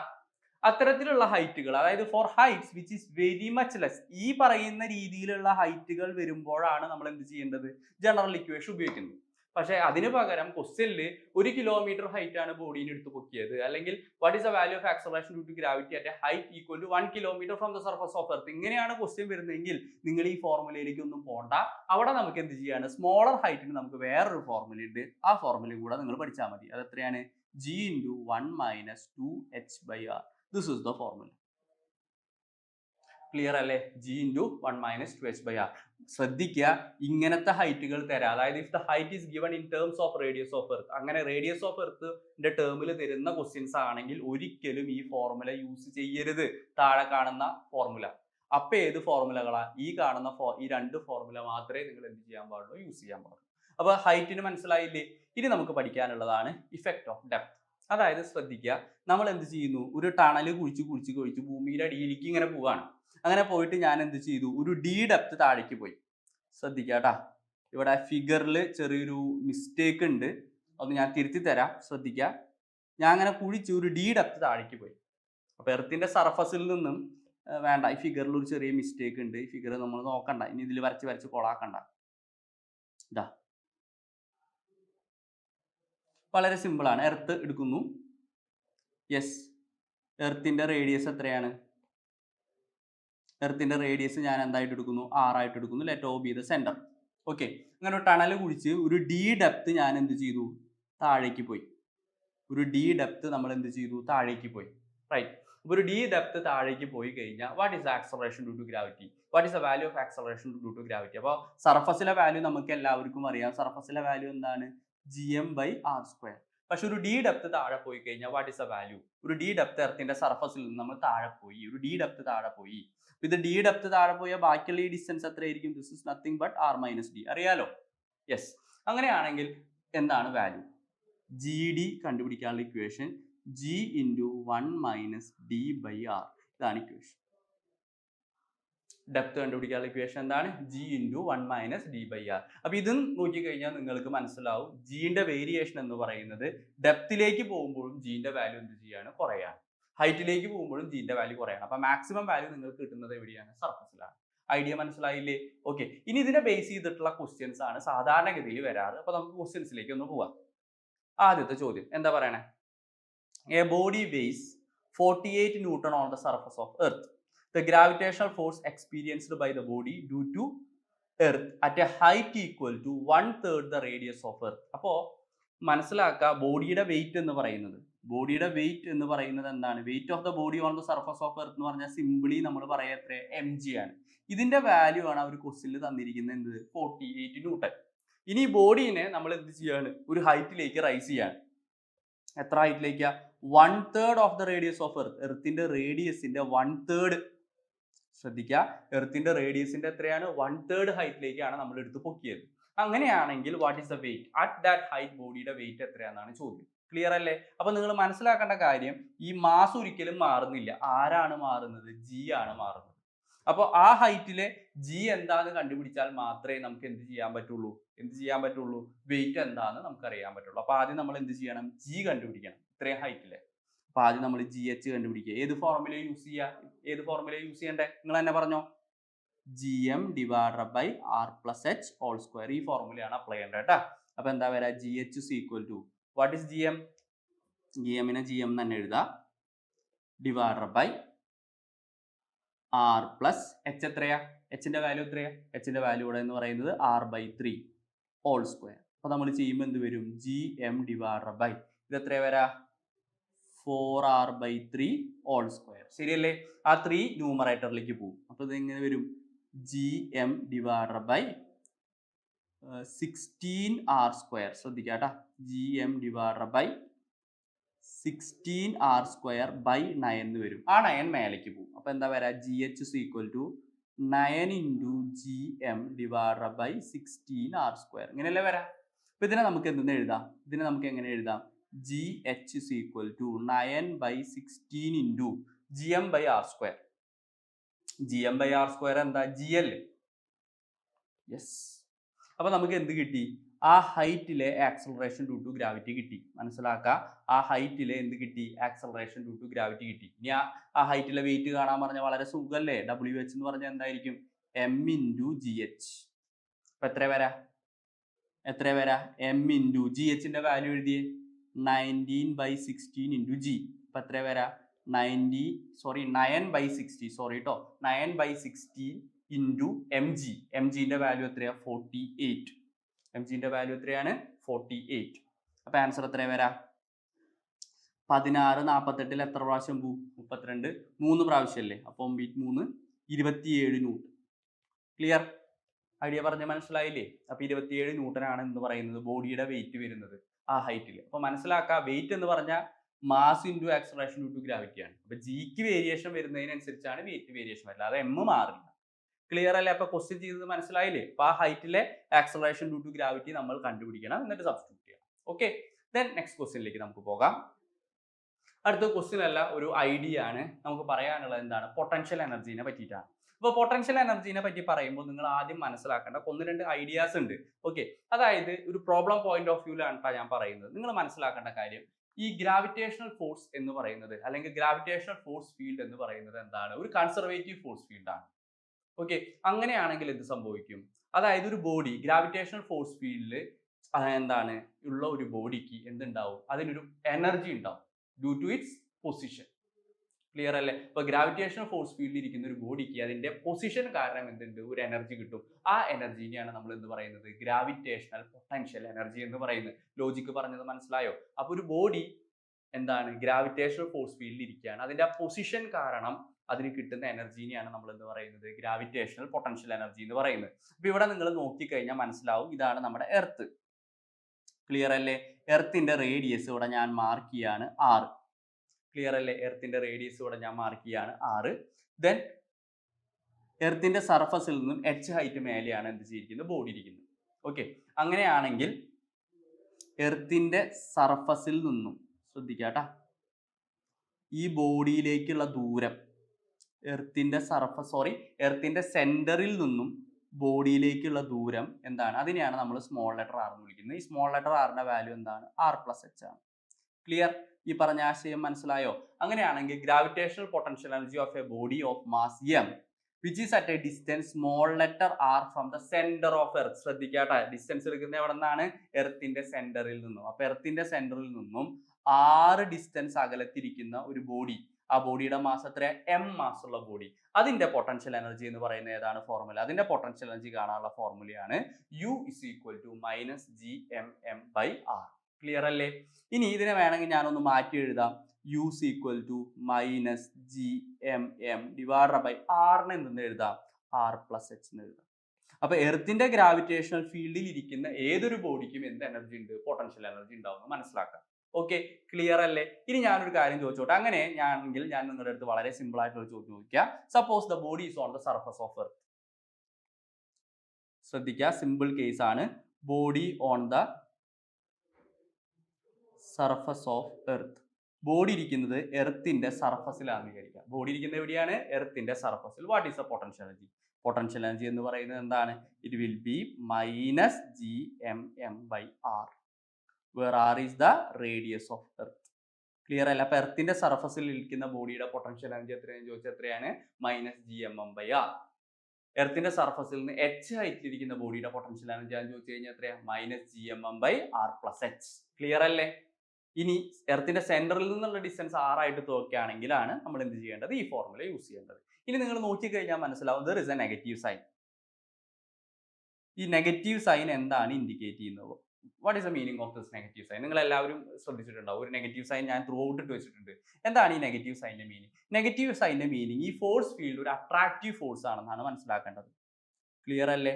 അത്തരത്തിലുള്ള ഹൈറ്റുകൾ, അതായത് for heights which is very much less, ഈ പറയുന്ന രീതിയിലുള്ള ഹൈറ്റുകൾ വരുമ്പോഴാണ് നമ്മൾ എന്ത് ചെയ്യേണ്ടത്, ജനറൽ ഇക്വേഷൻ ഉപയോഗിക്കുന്നത്. പക്ഷേ അതിന് പകരം ക്വസ്റ്റ്യനിൽ 1 കിലോമീറ്റർ ഹൈറ്റ് ആണ് ബോഡീനെ എടുത്ത് പൊക്കിയത്, അല്ലെങ്കിൽ what is the value of acceleration due to gravity at a height equal to 1 kilometre from the surface of earth, ഇങ്ങനെയാണ് ക്വസ്റ്റ്യൻ വരുന്നതെങ്കിൽ നിങ്ങൾ ഈ ഫോർമുലയിലേക്ക് ഒന്നും പോകണ്ട. അവിടെ നമുക്ക് എന്ത് ചെയ്യാണ്, സ്മോളർ ഹൈറ്റിന് നമുക്ക് വേറൊരു ഫോർമുല ഉണ്ട്, ആ ഫോർമുലയും കൂടെ നിങ്ങൾ പഠിച്ചാൽ മതി. അത് എത്രയാണ്, g × 1 - 2h/r. This is the formula. Clear അല്ലേ? g × 1 - 2h/r. ശ്രദ്ധിക്കുക, ഇങ്ങനത്തെ ഹൈറ്റുകൾ തരാം. അതായത് if the height is given in terms of radius of earth, അങ്ങനെ റേഡിയസ് ഓഫ് എർത്തിന്റെ ടേമിൽ തരുന്ന ക്വസ്റ്റ്യൻസ് ആണെങ്കിൽ ഒരിക്കലും ഈ ഫോർമുല യൂസ് ചെയ്യരുത്, താഴെ കാണുന്ന ഫോർമുല. അപ്പൊ ഏത് ഫോർമുലകളാ, ഈ കാണുന്ന ഈ 2 ഫോർമുല മാത്രമേ നിങ്ങൾ എന്ത് ചെയ്യാൻ പാടുള്ളൂ, യൂസ് ചെയ്യാൻ പാടുള്ളൂ. അപ്പൊ ഹൈറ്റിന് മനസ്സിലായില്ലേ? ഇനി നമുക്ക് പഠിക്കാനുള്ളതാണ് ഇഫക്റ്റ് ഓഫ് ഡെപ്ത്. അതായത് ശ്രദ്ധിക്കുക, നമ്മൾ എന്ത് ചെയ്യുന്നു, ഒരു ടണൽ കുഴിച്ച് ഭൂമിയുടെ അടിയിലേക്ക് ഇങ്ങനെ പോവാണ്. അങ്ങനെ പോയിട്ട് ഞാൻ എന്ത് ചെയ്തു, ഒരു ഡി ഡെപ്ത് താഴേക്ക് പോയി. ശ്രദ്ധിക്കുക കേട്ടാ, ഇവിടെ ഫിഗറിൽ ചെറിയൊരു മിസ്റ്റേക്ക് ഉണ്ട്, അത് ഞാൻ തിരുത്തി തരാം. ശ്രദ്ധിക്കുക, ഞാൻ അങ്ങനെ കുഴിച്ച് ഒരു ഡി ഡെപ്ത് താഴേക്ക് പോയി. അപ്പൊ എർത്തിന്റെ സർഫസിൽ നിന്നും വേണ്ട, ഈ ഫിഗറിൽ ഒരു ചെറിയ മിസ്റ്റേക്ക് ഉണ്ട്. ഈ ഫിഗർ നമ്മൾ നോക്കണ്ട, ഇനി ഇതിൽ വരച്ച് കൊളാക്കണ്ട. ഇതാ വളരെ സിമ്പിൾ ആണ്. എർത്ത് എടുക്കുന്നു, യെസ്, എർത്തിന്റെ റേഡിയസ് എത്രയാണ്, എർത്തിന്റെ റേഡിയസ് ഞാൻ എന്തായിട്ട് എടുക്കുന്നു, 6 ആയിട്ട് എടുക്കുന്നു. Let O B the centre. Okay, അങ്ങനെ ഒരു ടണൽ കുഴിച്ച് ഒരു ഡി ഡെപ്ത് ഞാൻ എന്ത് ചെയ്തു, താഴേക്ക് പോയി. ഒരു ഡി ഡെപ്ത് നമ്മൾ എന്ത് ചെയ്തു, താഴേക്ക് പോയി. റൈറ്റ്. അപ്പോൾ ഒരു ഡി ഡെപ്ത് താഴേക്ക് പോയി കഴിഞ്ഞാൽ what is acceleration due to gravity, what is the value of acceleration due to gravity. അപ്പോൾ സർഫസിലെ വാല്യൂ നമുക്ക് എല്ലാവർക്കും അറിയാം. സർഫസിലെ വാല്യൂ എന്താണ്, gm/r². പക്ഷെ ഒരു ഡി ഡെപ്ത് താഴെ പോയി കഴിഞ്ഞാൽ വാട്ട് ഈസ് ദ വാല്യൂ, ഒരു ഡി ഡെപ്ത് എർത്തിന്റെ സർഫസിൽ നിന്ന് നമ്മൾ താഴെ പോയി, ഒരു ഡി ഡെപ്ത് താഴെ പോയി. ഇത് ഡി ഡെപ്ത് താഴെ പോയാൽ ബാക്കിയുള്ള ഈ ഡിസ്റ്റൻസ് എത്രയായിരിക്കും, this is nothing but r - d. അറിയാലോ? യെസ്. അങ്ങനെയാണെങ്കിൽ എന്താണ് വാല്യൂ, ജി ഡി കണ്ടുപിടിക്കാനുള്ള ഇക്വേഷൻ g × 1 - d/r. ഇതാണ് ഇക്വേഷൻ. ഡെപ്ത് കണ്ടുപിടിക്കാനുള്ള ഇക്വേഷൻ എന്താണ്, g × 1 - d/r. അപ്പൊ ഇതും നോക്കിക്കഴിഞ്ഞാൽ നിങ്ങൾക്ക് മനസ്സിലാവും, ജിന്റെ വേരിയേഷൻ എന്ന് പറയുന്നത് ഡെപ്തിലേക്ക് പോകുമ്പോഴും ജിന്റെ വാല്യൂ എന്ത് ചെയ്യാണ്, കുറയാണ്. ഹൈറ്റിലേക്ക് പോകുമ്പോഴും ജിന്റെ വാല്യൂ കുറയാണ്. അപ്പൊ മാക്സിമം വാല്യൂ നിങ്ങൾക്ക് കിട്ടുന്നത് എവിടെയാണ്, സർഫസിലാണ്. ഐഡിയ മനസ്സിലായില്ലേ? ഓക്കെ, ഇനി ഇതിനെ ബേസ് ചെയ്തിട്ടുള്ള ക്വസ്റ്റ്യൻസ് ആണ് സാധാരണഗതിയിൽ വരാറ്. അപ്പൊ നമുക്ക് ക്വസ്റ്റ്യൻസിലേക്ക് ഒന്ന് പോവാം. ആദ്യത്തെ ചോദ്യം എന്താ പറയണേ, a body weighs 48 Newton on the surface of earth. The gravitational force experienced by the body due to earth at a height equal to 1/3 the radius of earth. അപ്പോൾ മനസ്സിലാക്കുക, ബോഡിയുടെ വെയിറ്റ് എന്ന് പറയുന്നത്, എന്താണ്, weight of the body on the surface of earth എന്ന് പറഞ്ഞാൽ simply നമ്മൾ പറയാ എത്ര, mg ആണ്. ഇതിന്റെ വാല്യൂ ആണ് അവർ ക്വസ്റ്റ്യനിൽ തന്നിരിക്കുന്നത്, എന്ത്, 48 Newton. ഇനി ബോഡീനെ നമ്മൾ എന്ത് ചെയ്യാണ്, ഒരു ഹൈറ്റിലേക്ക് റൈസ് ചെയ്യാണ്. എത്ര ഹൈറ്റിലേക്കാ, 1/3 of the radius of earth. എർത്തിന്റെ റേഡിയസിന്റെ 1/3. ശ്രദ്ധിക്കുക, എർത്തിന്റെ റേഡിയസിന്റെ എത്രയാണ്, 1/3 ഹൈറ്റിലേക്കാണ് നമ്മൾ എടുത്ത് പൊക്കിയത്. അങ്ങനെയാണെങ്കിൽ what is the weight at that height, ബോഡിയുടെ വെയിറ്റ് എത്രയാണെന്നാണ് ചോദ്യം. ക്ലിയർ അല്ലേ? അപ്പൊ നിങ്ങൾ മനസ്സിലാക്കേണ്ട കാര്യം, ഈ മാസ് ഒരിക്കലും മാറുന്നില്ല. ആരാണ് മാറുന്നത്, ജി ആണ് മാറുന്നത്. അപ്പോൾ ആ ഹൈറ്റിലെ ജി എന്താന്ന് കണ്ടുപിടിച്ചാൽ മാത്രമേ നമുക്ക് എന്ത് ചെയ്യാൻ പറ്റുള്ളൂ, വെയിറ്റ് എന്താന്ന് നമുക്ക് അറിയാൻ പറ്റുള്ളൂ. അപ്പൊ ആദ്യം നമ്മൾ എന്ത് ചെയ്യണം, ജി കണ്ടുപിടിക്കണം, ഇത്രയും ഹൈറ്റിലെ. അപ്പൊ ആദ്യം നമ്മൾ GH കണ്ടുപിടിക്കുക. ഏത് ഫോർമുല യൂസ് ചെയ്യണ്ടേ, നിങ്ങൾ തന്നെ പറഞ്ഞോ, gm/r+h². ഈ ഫോർമുലയാണ് അപ്ലൈ ചെയ്യേണ്ടത് കേട്ടാ. അപ്പൊ എന്താ വരാ, GH is equal to what is gm, gmനെ gm തന്നെ എഴുതാം, /r+h. എത്രയാ, hന്റെ വാല്യൂ എത്രയാ, hന്റെ വാല്യൂ ഇവിടെ എന്ന് പറയുന്നത് r/3 2. അപ്പൊ നമ്മൾ ചെയ്യുമ്പോൾ എന്ത് വരും, gm/, ഇത് എത്രയാ വരാ, 4r/3 ഹോൾ സ്ക്വയർ. ശരിയല്ലേ? ആ 3 ന്യൂമറേറ്ററിലേക്ക് പോകും. അപ്പോൾ ഇത് എങ്ങനെ വരും? gm divided by 16r². ശ്രദ്ധിക്കുക കേട്ടോ. gm ഡിവൈഡഡ് ബൈ 16r²/9 എന്ന് വരും. ആ 9 മേലേക്ക് പോകും. അപ്പോൾ എന്താ വരാ? gh is equal to 9 into gm divided by 16r². ഇങ്ങനെയല്ലേ വരാം. അപ്പോൾ ഇതിനെ നമുക്ക് എന്തെന്ന് എഴുതാം? ഇതിനെ നമുക്ക് എങ്ങനെ എഴുതാം? gh is equal to 9/16 into gm/r². gm/r² എന്താ? gl. യെസ്. അപ്പോൾ നമുക്ക് എന്ത് കിട്ടി? ആ ഹൈറ്റിലെ ആക്സലറേഷൻ ഡ്യൂ ടു ഗ്രാവിറ്റി കിട്ടി. മനസ്സിലാക്കുക. ആ ഹൈറ്റിലെ എന്ത് കിട്ടി? ആക്സലറേഷൻ ഡ്യൂ ടു ഗ്രാവിറ്റി കിട്ടി. ഇനി ആ ഹൈറ്റിലെ വെയിറ്റ് കാണാൻ പറഞ്ഞാൽ വളരെ സുഖമല്ലേ? WH എന്ന് പറഞ്ഞാൽ എന്തായിരിക്കും? m into gh. അപ്പോൾ എത്ര വരാ? m into gh-ന്റെ വാല്യൂ എഴുതിയേ 19/16 into g. അപ്പോൾ എത്ര വരാ? 9/60. സോറി കേട്ടോ, 9/16 into mg. mg-ന്റെ വാല്യൂ എത്രയാ? 48. mg-ന്റെ വാല്യൂ എത്രയാണ്? 48. അപ്പോൾ ആൻസർ എത്ര വരാ? 16 48 എത്ര പ്രാവശ്യം പോവും? 32. 3 പ്രാവശ്യമല്ലേ? അപ്പോൾ 3 27 ന്യൂട്ടൺ. ക്ലിയർ? ഐഡിയ പറഞ്ഞ മനസ്സിലായില്ലേ? അപ്പോൾ 27 ന്യൂട്ടൺ ആണ് എന്ന് പറയുന്നത് ബോഡിയുടെ വെയിറ്റ് വരുന്നത് ആ ഹൈറ്റിൽ. അപ്പോൾ മനസ്സിലാക്കുക, വെയിറ്റ് എന്ന് പറഞ്ഞാൽ mass into acceleration due to gravity ആണ്. അപ്പോൾ ജിക്ക് വേരിയേഷൻ വരുന്നതിനനുസരിച്ചാണ് വെയിറ്റ് വേരിയേഷൻ വരുന്നത്. അത് എം മാറില്ല. ക്ലിയർ അല്ലേ? അപ്പോൾ ക്വസ്റ്റ്യൻ ചെയ്തത് മനസ്സിലായില്ലേ? അപ്പോൾ ആ ഹൈറ്റിലെ ആക്സലറേഷൻ ഡ്യൂ ടു ഗ്രാവിറ്റി നമ്മൾ കണ്ടുപിടിക്കണം, എന്നിട്ട് സബ്സ്റ്റിറ്റ്യൂട്ട് ചെയ്യണം. ഓക്കെ, ദെൻ നെക്സ്റ്റ് ക്വസ്റ്റ്യനിലേക്ക് നമുക്ക് പോകാം. അടുത്ത ക്വസ്റ്റ്യൻ അല്ല, ഒരു ഐഡിയ ആണ്. നമുക്ക് പറയാനുള്ളത് എന്താണ്? പൊട്ടൻഷ്യൽ എനർജീനെ പറ്റിയിട്ടാണ്. അപ്പോൾ പൊട്ടൻഷ്യൽ എനർജീനെ പറ്റി പറയുമ്പോൾ നിങ്ങൾ ആദ്യം മനസ്സിലാക്കേണ്ട 1-2 ഐഡിയാസ് ഉണ്ട്. ഓക്കെ, അതായത് ഒരു പ്രോബ്ലം പോയിന്റ് ഓഫ് വ്യൂലാണ് ഞാൻ പറയുന്നത്. നിങ്ങൾ മനസ്സിലാക്കേണ്ട കാര്യം, ഈ ഗ്രാവിറ്റേഷണൽ ഫോഴ്സ് എന്ന് പറയുന്നത്, അല്ലെങ്കിൽ ഗ്രാവിറ്റേഷണൽ ഫോഴ്സ് ഫീൽഡ് എന്ന് പറയുന്നത് എന്താണ്? ഒരു കൺസർവേറ്റീവ് ഫോഴ്സ് ഫീൽഡാണ്. ഓക്കെ, അങ്ങനെയാണെങ്കിൽ എന്ത് സംഭവിക്കും? അതായത് ഒരു ബോഡി ഗ്രാവിറ്റേഷണൽ ഫോഴ്സ് ഫീൽഡിൽ എന്താണ് ഉള്ള ഒരു ബോഡിക്ക് എന്തുണ്ടാവും? അതിനൊരു എനർജി ഉണ്ടാവും due to its position. Clear അല്ലേ? ഇപ്പോൾ ഗ്രാവിറ്റേഷണൽ ഫോഴ്സ് ഫീൽഡിൽ ഇരിക്കുന്ന ഒരു ബോഡിക്ക് അതിന്റെ പൊസിഷൻ കാരണം എന്തുണ്ട്? ഒരു എനർജി കിട്ടും. ആ എനർജീനെയാണ് നമ്മൾ എന്ത് പറയുന്നത്? ഗ്രാവിറ്റേഷണൽ പൊട്ടൻഷ്യൽ എനർജി എന്ന് പറയുന്നത്. ലോജിക്ക് പറഞ്ഞത് മനസ്സിലായോ? അപ്പോൾ ഒരു ബോഡി എന്താണ്? ഗ്രാവിറ്റേഷണൽ ഫോഴ്സ് ഫീൽഡിൽ ഇരിക്കുകയാണ്. അതിന്റെ ആ പൊസിഷൻ കാരണം അതിന് കിട്ടുന്ന എനർജീനെയാണ് നമ്മൾ എന്ത് പറയുന്നത്? ഗ്രാവിറ്റേഷണൽ പൊട്ടൻഷ്യൽ എനർജി എന്ന് പറയുന്നത്. അപ്പോൾ ഇവിടെ നിങ്ങൾ നോക്കിക്കഴിഞ്ഞാൽ മനസ്സിലാവും, ഇതാണ് നമ്മുടെ എർത്ത്. ക്ലിയർ അല്ലേ? എർത്തിന്റെ റേഡിയസ് ഇവിടെ ഞാൻ മാർക്ക് ചെയ്യാണ് 6. ക്ലിയർ അല്ലേ? എർത്തിന്റെ റേഡിയസ് ഇവിടെ ഞാൻ മാർക്ക് ചെയ്യാണ് 6. ദെൻ എർത്തിന്റെ സർഫസിൽ നിന്നും h ഹൈറ്റ് മേലെയാണ് എന്ത് ചെയ്തിരിക്കുന്നത്? ബോഡി ഇരിക്കുന്നത്. ഓക്കെ, അങ്ങനെയാണെങ്കിൽ എർത്തിന്റെ സർഫസിൽ നിന്നും ശ്രദ്ധിക്കാട്ടാ, ഈ ബോഡിയിലേക്കുള്ള ദൂരം, എർത്തിന്റെ സെന്ററിൽ നിന്നും ബോഡിയിലേക്കുള്ള ദൂരം എന്താണ്? അതിനെയാണ് നമ്മൾ സ്മോൾ ലെറ്റർ ആർ എന്ന് വിളിക്കുന്നത്. ഈ സ്മോൾ ലെറ്റർ ആറിന്റെ വാല്യൂ എന്താണ്? r+h ആണ്. ക്ലിയർ? ഈ പറഞ്ഞ ആശയം മനസ്സിലായോ? അങ്ങനെയാണെങ്കിൽ gravitational potential energy of A body of mass m which is at a distance small letter r from the center of earth. ശ്രദ്ധിക്കാട്ടെ, ഡിസ്റ്റൻസ് എടുക്കുന്നത് എവിടെ നിന്നാണ്? എർത്തിന്റെ സെന്ററിൽ നിന്നും. അപ്പൊ എർത്തിന്റെ സെന്ററിൽ നിന്നും 6 ഡിസ്റ്റൻസ് അകലത്തിരിക്കുന്ന ഒരു ബോഡി, ആ ബോഡിയുടെ മാസ് എത്ര? m മാസ് ഉള്ള ബോഡി. അതിന്റെ പൊട്ടൻഷ്യൽ എനർജി എന്ന് പറയുന്നത് ഏതാണ് ഫോർമുല? അതിന്റെ പൊട്ടൻഷ്യൽ എനർജി കാണാനുള്ള ഫോർമുലയാണ് U is equal to -gmm/r. Clear അല്ലേ? ഇനി ഇതിനെ വേണമെങ്കിൽ ഞാനൊന്ന് മാറ്റി എഴുതാം. U is equal to -gmm divided by r എന്ന് എഴുതാം, r+h എന്ന് എഴുതാം. അപ്പൊ എർത്തിന്റെ ഗ്രാവിറ്റേഷണൽ ഫീൽഡിൽ ഇരിക്കുന്ന ഏതൊരു ബോഡിക്കും എന്ത് എനർജി ഉണ്ട്? പൊട്ടൻഷ്യൽ എനർജി ഉണ്ടാവും മനസ്സിലാക്കാം. ഓക്കെ, ക്ലിയർ അല്ലേ? ഇനി ഞാനൊരു കാര്യം ചോദിച്ചോട്ടെ. ഞാൻ നിങ്ങളുടെ അടുത്ത് വളരെ സിമ്പിൾ ആയിട്ടുള്ള ചോദ്യം ചോദിക്കാം. Suppose the body is on the surface of earth. ശ്രദ്ധിക്കുക, സിമ്പിൾ കേസ് ആണ്. Body on the surface of earth. Body ഇരിക്കുന്നത് എർത്തിന്റെ സർഫസിലാണെന്ന് വിചാരിക്കുക. ബോഡി ഇരിക്കുന്നത് എവിടെയാണ്? എർത്തിന്റെ സർഫസിൽ. What is the potential energy? Potential energy എന്ന് പറയുന്നത് എന്താണ്? It will be -gmm/r, where r is the radius of earth. Clear അല്ല? അപ്പൊ എർത്തിന്റെ സർഫസിൽ ഇരിക്കുന്ന ബോഡിയുടെ പൊട്ടൻഷ്യൽ എനർജി എത്രയാണെന്ന് ചോദിച്ചാൽ എത്രയാണ്? -gmm/r. എർത്തിന്റെ സർഫസിൽ നിന്ന് h ഹൈറ്റിൽ ഇരിക്കുന്ന ബോഡിയുടെ പൊട്ടൻഷ്യൽ എനർജി ആണെന്ന് ചോദിച്ചു കഴിഞ്ഞാൽ എത്രയാണ്? -gmm/r+h. ക്ലിയർ അല്ലേ? ഇനി എർത്തിന്റെ സെന്ററിൽ നിന്നുള്ള ഡിസ്റ്റൻസ് 6 ആയിട്ട് നോക്കുകയാണെങ്കിലാണ് നമ്മൾ എന്ത് ചെയ്യേണ്ടത്? ഈ ഫോർമുല യൂസ് ചെയ്യേണ്ടത്. ഇനി നിങ്ങൾ നോക്കിക്കഴിഞ്ഞാൽ മനസ്സിലാവും, there is a negative sign. ഈ നെഗറ്റീവ് സൈൻ എന്താണ് ഇൻഡിക്കേറ്റ് ചെയ്യുന്നത്? What is the meaning of this negative sign? നിങ്ങൾ എല്ലാവരും ശ്രദ്ധിച്ചിട്ടുണ്ടാവും, ഒരു നെഗറ്റീവ് സൈൻ ഞാൻ ത്രൂ ഔട്ട് ഇട്ട് വെച്ചിട്ടുണ്ട്. എന്താണ് ഈ നെഗറ്റീവ് സൈനിന്റെ മീനിങ്? നെഗറ്റീവ് സൈനിന്റെ മീനിങ് ഈ ഫോഴ്സ് ഫീൽഡ് ഒരു അട്രാക്റ്റീവ് ഫോഴ്സ് ആണെന്നാണ് മനസ്സിലാക്കേണ്ടത്. ക്ലിയർ അല്ലേ?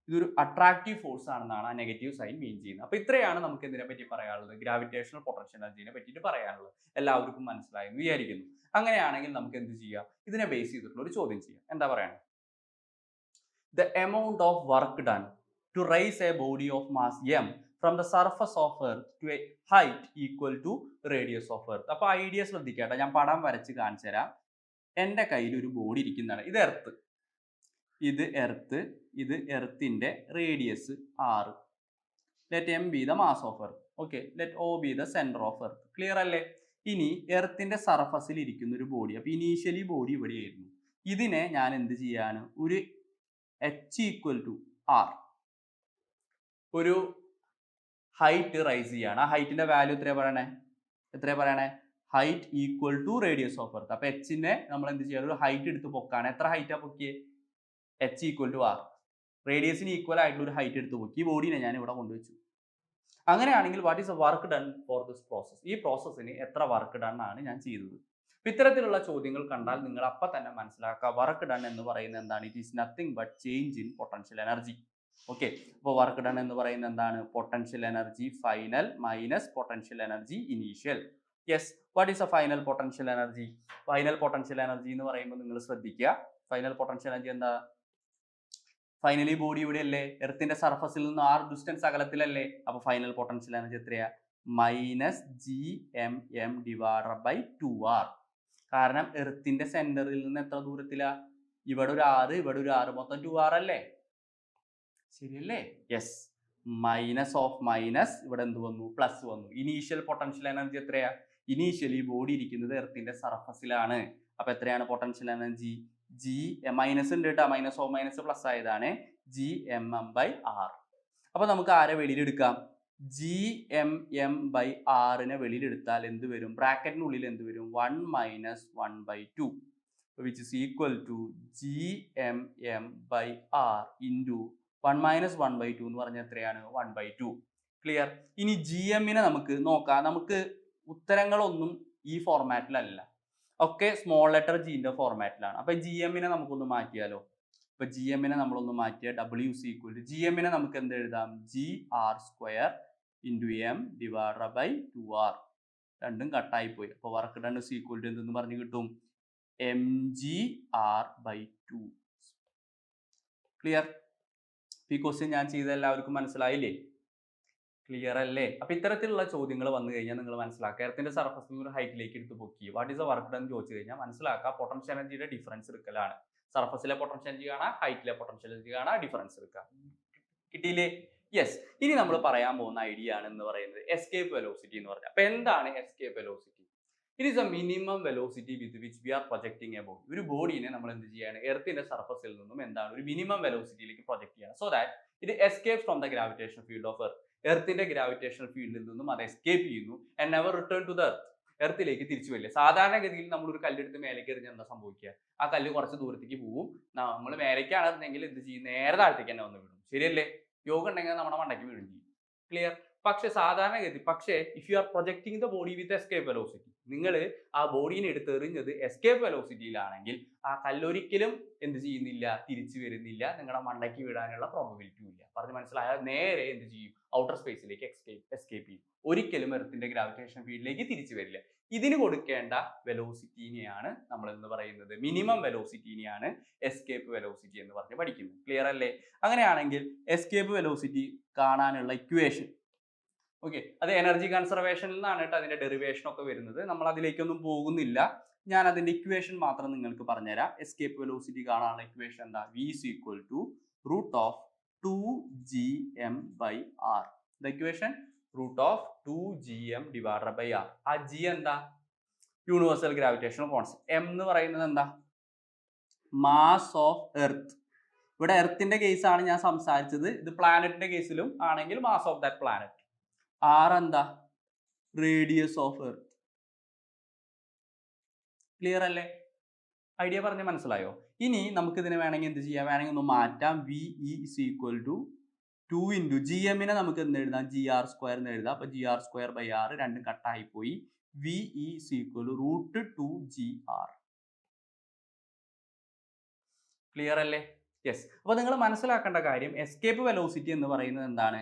ഇതൊരു അട്രാക്റ്റീവ് ഫോഴ്സ് ആണെന്നാണ് ആ നെഗറ്റീവ് സൈൻ മീൻ ചെയ്യുന്നത്. അപ്പോൾ ഇത്രയാണ് നമുക്ക് ഇതിനെ പറ്റി പറയാനുള്ളത്, ഗ്രാവിറ്റേഷണൽ പൊട്ടൻഷ്യൽ എനർജിനെ പറ്റിയിട്ട് പറയാനുള്ളത്. എല്ലാവർക്കും മനസ്സിലായെന്ന് വിചാരിക്കുന്നു. അങ്ങനെയാണെങ്കിൽ നമുക്ക് എന്ത് ചെയ്യാം, ഇതിനെ ബേസ് ചെയ്തിട്ടുള്ള ഒരു ചോദ്യം ചെയ്യാം. എന്താ പറയുക? The amount of work done to raise a body of mass m from the surface of earth to a height equal to radius of earth. അപ്പോൾ ഐഡിയ ശ്രദ്ധിക്കട്ടെ, ഞാൻ പടം വരച്ച് കാണിച്ചു തരാം. എൻ്റെ കയ്യിൽ ഒരു ബോഡി ഇരിക്കുന്നതാണ്. ഇത് എർത്ത്, ഇത് എർത്ത്, ഇത് എർത്തിന്റെ radius r. Let m be the mass of earth. Okay, let o be the center of earth. Clear അല്ലേ? ഇനി എർത്തിന്റെ സർഫസിൽ ഇരിക്കുന്ന ഒരു ബോഡി, അപ്പോൾ ഇനീഷ്യലി ബോഡി ഇവിടെയായിരുന്നു. ഇതിനെ ഞാൻ എന്ത് ചെയ്യാണ്, ഒരു h ഈക്വൽ ടു r ഒരു ഹൈറ്റ് റൈസ് ചെയ്യാണ്. ആ ഹൈറ്റിന്റെ വാല്യൂ എത്രയാ പറയണേ? Height equal to radius of earth. അപ്പൊ എച്ചിനെ നമ്മൾ എന്ത് ചെയ്യണം, ഒരു ഹൈറ്റ് എടുത്ത് പൊക്കാണ്. എത്ര ഹൈറ്റാ പൊക്കിയേ? h equal to r. റേഡിയസിന് ഈക്വൽ ആയിട്ടുള്ള ഒരു ഹൈറ്റ് എടുത്ത് പൊക്കി. ഈ ബോഡിനെ ഞാൻ ഇവിടെ കൊണ്ടുവച്ചു. അങ്ങനെയാണെങ്കിൽ what is A work done for this process? ഈ പ്രോസസ്സിന് എത്ര വർക്ക് ഡൺ ആണ് ഞാൻ ചെയ്തത്? ഇത്തരത്തിലുള്ള ചോദ്യങ്ങൾ കണ്ടാൽ നിങ്ങൾ അപ്പം തന്നെ മനസ്സിലാക്കുക, വർക്ക് ഡൺ എന്ന് പറയുന്നത് എന്താണ്? It is nothing but change in potential energy. Okay, അപ്പോൾ വർക്ക് ഡൺ എന്ന് പറയുന്നത് എന്താണ്? Potential energy final minus potential energy initial. Yes, what is a final potential energy? Final potential energy എന്ന് പറയുമ്പോൾ നിങ്ങൾ ശ്രദ്ധിക്കുക, ഫൈനൽ പൊട്ടൻഷ്യൽ എനർജി എന്താ? Finally body ഇവിടെ അല്ലേ, എർത്തിന്റെ സർഫസിൽ നിന്ന് r ഡിസ്റ്റൻസ് അകലത്തിലല്ലേ. അപ്പൊ ഫൈനൽ പൊട്ടൻഷ്യൽ എനർജി എത്രയാ? Minus gmm divided by 2r. കാരണം എർത്തിന്റെ സെന്ററിൽ നിന്ന് എത്ര ദൂരത്തിലാ? ഇവിടെ ഒരു r, ഇവിടെ ഒരു r, മൊത്തം 2r അല്ലേ? ശരിയല്ലേ? യെസ്, മൈനസ് ഓഫ് മൈനസ് ഇവിടെ എന്ത് വന്നു? പ്ലസ് വന്നു. ഇനീഷ്യൽ പൊട്ടൻഷ്യൽ എനർജി എത്രയാ? ഇനീഷ്യലി ബോഡി ഇരിക്കുന്നത് എർത്തിന്റെ സർഫസിലാണ്. അപ്പൊ എത്രയാണ് പൊട്ടൻഷ്യൽ എനർജി? g മൈനസ് ഉണ്ട് കേട്ടോ, മൈനസ് ഓഫ് മൈനസ് പ്ലസ് ആയതാണ്, gmm ബൈ r. അപ്പൊ നമുക്ക് ആരെ വെളിയിലെടുക്കാം? gmm ബൈ r വെളിയിലെടുത്താൽ എന്ത് വരും? ബ്രാക്കറ്റിനുള്ളിൽ എന്ത് വരും? 1 minus 1 by 2 which is equal to gmm by r into 1 minus 1 by 2 എന്ന് പറഞ്ഞാൽ എത്രയാണ്? 1 ബൈ 2. ക്ലിയർ? ഇനി gm നമുക്ക് നോക്കാം. നമുക്ക് ഉത്തരങ്ങളൊന്നും ഈ ഫോർമാറ്റിലല്ല, ഒക്കെ സ്മോൾ ലെറ്റർ ജിന്റെ ഫോർമാറ്റിലാണ്. അപ്പൊ gm നമുക്കൊന്ന് മാറ്റിയാലോ? ഇപ്പൊ gm നമ്മളൊന്ന് മാറ്റിയ w is equal to gm നമുക്ക് എന്ത് എഴുതാം? gr square into m divided by 2r. രണ്ടും കട്ടായി പോയി. അപ്പൊ work done is equal to എന്തെന്ന് പറഞ്ഞു കിട്ടും? mgr by 2. ക്ലിയർ? ഈ ക്വസ്റ്റ്യൻ ഞാൻ ചെയ്ത എല്ലാവർക്കും മനസ്സിലായില്ലേ? ക്ലിയർ അല്ലേ? അപ്പൊ ഇത്തരത്തിലുള്ള ചോദ്യങ്ങൾ വന്നു കഴിഞ്ഞാൽ നിങ്ങൾ മനസ്സിലാക്കുക, എർത്തിന്റെ സർഫസിൽ ഒരു ഹൈറ്റിലേക്ക് എടുത്ത് പൊക്കി what is A work done ചോദിച്ചു കഴിഞ്ഞാൽ മനസ്സിലാക്കുക, പൊട്ടൻഷ്യൽ എനർജിയുടെ ഡിഫറൻസ് എടുക്കലാണ്. സർഫസിലെ പൊട്ടൻഷ്യൽ എനർജി കാണാം, ഹൈറ്റിലെ പൊട്ടൻഷ്യൽ എനർജി കാണാം, ഡിഫറൻസ് എടുക്കുക. കിട്ടിയില്ലേ? യെസ്. ഇനി നമ്മൾ പറയാൻ പോകുന്ന ഐഡിയ ആണ് എന്ന് പറയുന്നത് എസ്കേപ്പ് വെലോസിറ്റി എന്ന് പറഞ്ഞാൽ. അപ്പൊ എന്താണ് escape velocity? It is a minimum velocity with which we are projecting a body. ഒരു ബോഡിനെ നമ്മൾ എന്ത് ചെയ്യാണ്? എർത്തിന്റെ സർഫസിൽ നിന്നും എന്താണ് ഒരു മിനിമം വെലോസിറ്റിയിലേക്ക് പ്രൊജക്ട് ചെയ്യണം, so that it escape from the gravitational field of earth. എർത്തിന്റെ ഗ്രാവിറ്റേഷണൽ ഫീൽഡിൽ നിന്നും അത് എസ്കേപ്പ് ചെയ്യുന്നു and never return to the earth. എർത്തിലേക്ക് തിരിച്ചു വരില്ല. സാധാരണഗതിയിൽ നമ്മളൊരു കല്ലെടുത്ത് മേലേക്ക് എറിഞ്ഞാൽ എന്താ സംഭവിക്കുക? ആ കല്ല് കുറച്ച് ദൂരത്തേക്ക് പോവും. നമ്മൾ മേലേക്കാണെന്നെങ്കിൽ എന്ത് ചെയ്യും? നേരെ താഴത്തേക്ക് തന്നെ വന്ന് വീഴും. ശരിയല്ലേ? യോഗ ഉണ്ടെങ്കിൽ നമ്മുടെ മണ്ടയ്ക്ക് വീഴും ചെയ്യും. ക്ലിയർ? പക്ഷെ സാധാരണഗതി if you are projecting the body with escape velocity, നിങ്ങൾ ആ ബോഡീനെ എടുത്ത് എറിഞ്ഞത് എസ്കേപ്പ് വെലോസിറ്റിയിലാണെങ്കിൽ ആ കല്ലൊരിക്കലും എന്ത് ചെയ്യുന്നില്ല? തിരിച്ചു വരുന്നില്ല. നിങ്ങളുടെ മണ്ടയ്ക്ക് വീഴാനുള്ള പ്രോബബിലിറ്റിയും ഇല്ല. പറഞ്ഞ് മനസ്സിലായാൽ നേരെ എന്ത് ചെയ്യും? ഔട്ടർ സ്പേസിലേക്ക് എസ്കേപ്പ് ചെയ്യും. ഒരിക്കലും എർത്തിന്റെ ഗ്രാവിറ്റേഷൻ ഫീൽഡിലേക്ക് തിരിച്ചു വരില്ല. ഇതിന് കൊടുക്കേണ്ട വെലോസിറ്റിനെയാണ് നമ്മൾ എന്ന് പറയുന്നത് മിനിമം വെലോസിറ്റിനെയാണ് എസ്കേപ്പ് വെലോസിറ്റി എന്ന് പറഞ്ഞ് പഠിക്കുന്നത്. ക്ലിയർ അല്ലേ? അങ്ങനെയാണെങ്കിൽ എസ്കേപ്പ് വെലോസിറ്റി കാണാനുള്ള ഇക്വേഷൻ, ഓക്കെ, അത് എനർജി കൺസർവേഷനിൽ നിന്നാണ് കേട്ടോ അതിന്റെ ഡെറിവേഷൻ ഒക്കെ വരുന്നത്. നമ്മൾ അതിലേക്കൊന്നും പോകുന്നില്ല. ഞാൻ അതിന്റെ ഇക്വേഷൻ മാത്രം നിങ്ങൾക്ക് പറഞ്ഞുതരാം. എസ്കേപ്പ് വെലോസിറ്റി കാണാനുള്ള ഇക്വേഷൻ എന്താ? v is equal to root of 2gm by r. The equation root of 2gm divided by r. ആ g എന്താ? Universal gravitational constant. m എന്ന് പറയുന്നത് എന്താ? Mass of earth. ഇവിടെ എർത്തിന്റെ കേസ് ആണ് ഞാൻ സംസാരിച്ചത്. ഇത് പ്ലാനറ്റിന്റെ കേസിലും ആണെങ്കിൽ mass of that planet. r എന്താ? Radius of earth. ക്ലിയർ അല്ലേ? ഐഡിയ പറഞ്ഞ് മനസ്സിലായോ? ഇനി നമുക്ക് ഇതിനെ വേണമെങ്കിൽ എന്ത് ചെയ്യാം? വേണമെങ്കിൽ ഒന്ന് മാറ്റാം. v is equal to 2 into G എമ്മിനെ നമുക്ക് എന്ത് എഴുതാം, ജി ആർ സ്ക്വയർ എന്ന് എഴുതാം. അപ്പോൾ G R square by R രണ്ടും കട്ടായി പോയി. V is equal √2 GR. Clear അല്ലേ? യെസ്. അപ്പോൾ നിങ്ങൾ മനസ്സിലാക്കേണ്ട കാര്യം എസ്കേപ്പ് വെലോസിറ്റി എന്ന് പറയുന്നത് എന്താണ്?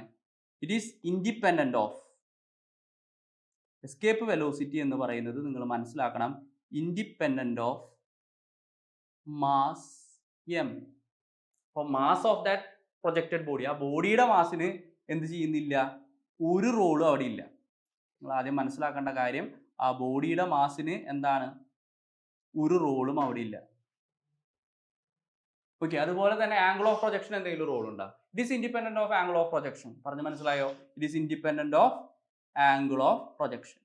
It is independent of escape velocity എന്ന് പറയുന്നത് നിങ്ങൾ മനസ്സിലാക്കണം, ഇൻഡിപെൻഡന്റ് ഓഫ് മാസ് എം. അപ്പോൾ mass of that projected body, ആ ബോഡിയുടെ മാസിന് എന്ത് ചെയ്യുന്നില്ല, ഒരു റോളും അവിടെ ഇല്ല. നിങ്ങൾ ആദ്യം മനസ്സിലാക്കേണ്ട കാര്യം, ആ ബോഡിയുടെ മാസിന് എന്താണ്, ഒരു റോളും അവിടെ ഇല്ല. ഓക്കെ. അതുപോലെ തന്നെ ആംഗിൾ ഓഫ് പ്രൊജക്ഷൻ എന്തെങ്കിലും റോൾ ഉണ്ടോ? It is independent of angle of projection. പറഞ്ഞ് മനസ്സിലായോ? It is independent of angle of projection.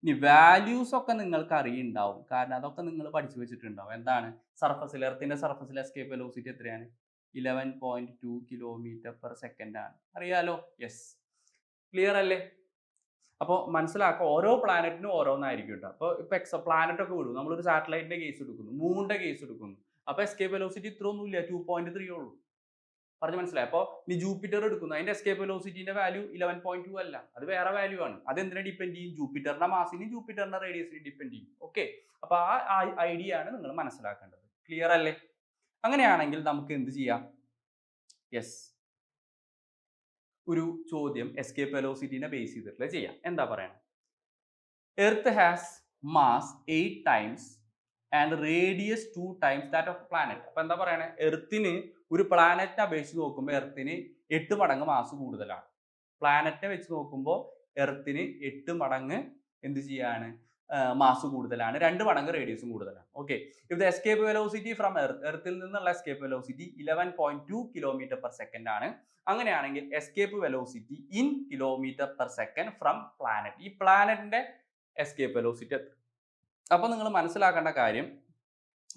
ഇനി വാല്യൂസ് ഒക്കെ നിങ്ങൾക്ക് അറിയുണ്ടാവും, കാരണം അതൊക്കെ നിങ്ങൾ പഠിച്ചു വെച്ചിട്ടുണ്ടാവും. എന്താണ്? സർഫസിൽ, എർത്തിന്റെ സർഫസിൽ എസ്കേപ്പ് വെലോസിറ്റി എത്രയാണ്? 11.2 km/s ആണ്. അറിയാലോ? യെസ്. ക്ലിയർ അല്ലേ? അപ്പോൾ മനസ്സിലാക്കുക, ഓരോ പ്ലാനറ്റിനും ഓരോന്നായിരിക്കും കേട്ടോ. അപ്പോൾ ഇപ്പോൾ പ്ലാനറ്റ് ഒക്കെ വിടും, നമ്മളൊരു സാറ്റലൈറ്റിന്റെ കേസ് എടുക്കുന്നു, മൂണിന്റെ കേസ് എടുക്കുന്നു. അപ്പോൾ എസ്കേപ്പ് വെലോസിറ്റി ഇത്ര ഒന്നുമില്ല, 2.3 ഉള്ളൂ. പറഞ്ഞ് മനസ്സിലായി? അപ്പോൾ ഇനി ജൂപ്പിറ്റർ എടുക്കുന്നു, അതിന്റെ എസ്കേപ്പ് വെലോസിറ്റിന്റെ വാല്യൂ 11.2 അല്ല, അത് വേറെ വാല്യൂ ആണ്. അത് എന്തിനെ ഡിപ്പെൻഡ് ചെയ്യും? ജൂപ്പിറ്ററിന്റെ മാസിനും ജൂപ്പിറ്ററിന്റെ റേഡിയസിനും ഡിപ്പെൻഡ് ചെയ്യും. ഓക്കെ. അപ്പോൾ ആ ഐഡിയ ആണ് നിങ്ങൾ മനസ്സിലാക്കേണ്ടത്. ക്ലിയർ അല്ലേ? അങ്ങനെയാണെങ്കിൽ നമുക്ക് എന്ത് ചെയ്യാം? യെസ്, ഒരു ചോദ്യം എസ്കേപ്പ് വെലോസിറ്റിനെ ബേസ് ചെയ്തിട്ടുള്ള ചെയ്യാം. എന്താ പറയണത്? Earth has mass 8 times and radius 2 times that of planet. അപ്പൊ എന്താ പറയണേ? എർത്തിന് ഒരു പ്ലാനറ്റിനെ അപേക്ഷിച്ച് നോക്കുമ്പോൾ എർത്തിന് 8 മടങ്ങ് മാസ് കൂടുതലാണ്. പ്ലാനറ്റിനെ വെച്ച് നോക്കുമ്പോൾ എർത്തിന് 8 മടങ്ങ് എന്ത് ചെയ്യാണ്, മാസ് കൂടുതലാണ്, 2 മടങ്ങ് റേഡിയസും കൂടുതലാണ്. Okay. If the escape velocity from എർത്തിൽ നിന്നുള്ള എസ്കേപ്പ് വെലോസിറ്റി 11.2 km/s ആണ്. അങ്ങനെയാണെങ്കിൽ escape velocity in km/s from planet, ഈ പ്ലാനറ്റിന്റെ എസ്കേപ്പ് വെലോസിറ്റി എത്ര? അപ്പോൾ നിങ്ങൾ മനസ്സിലാക്കേണ്ട കാര്യം,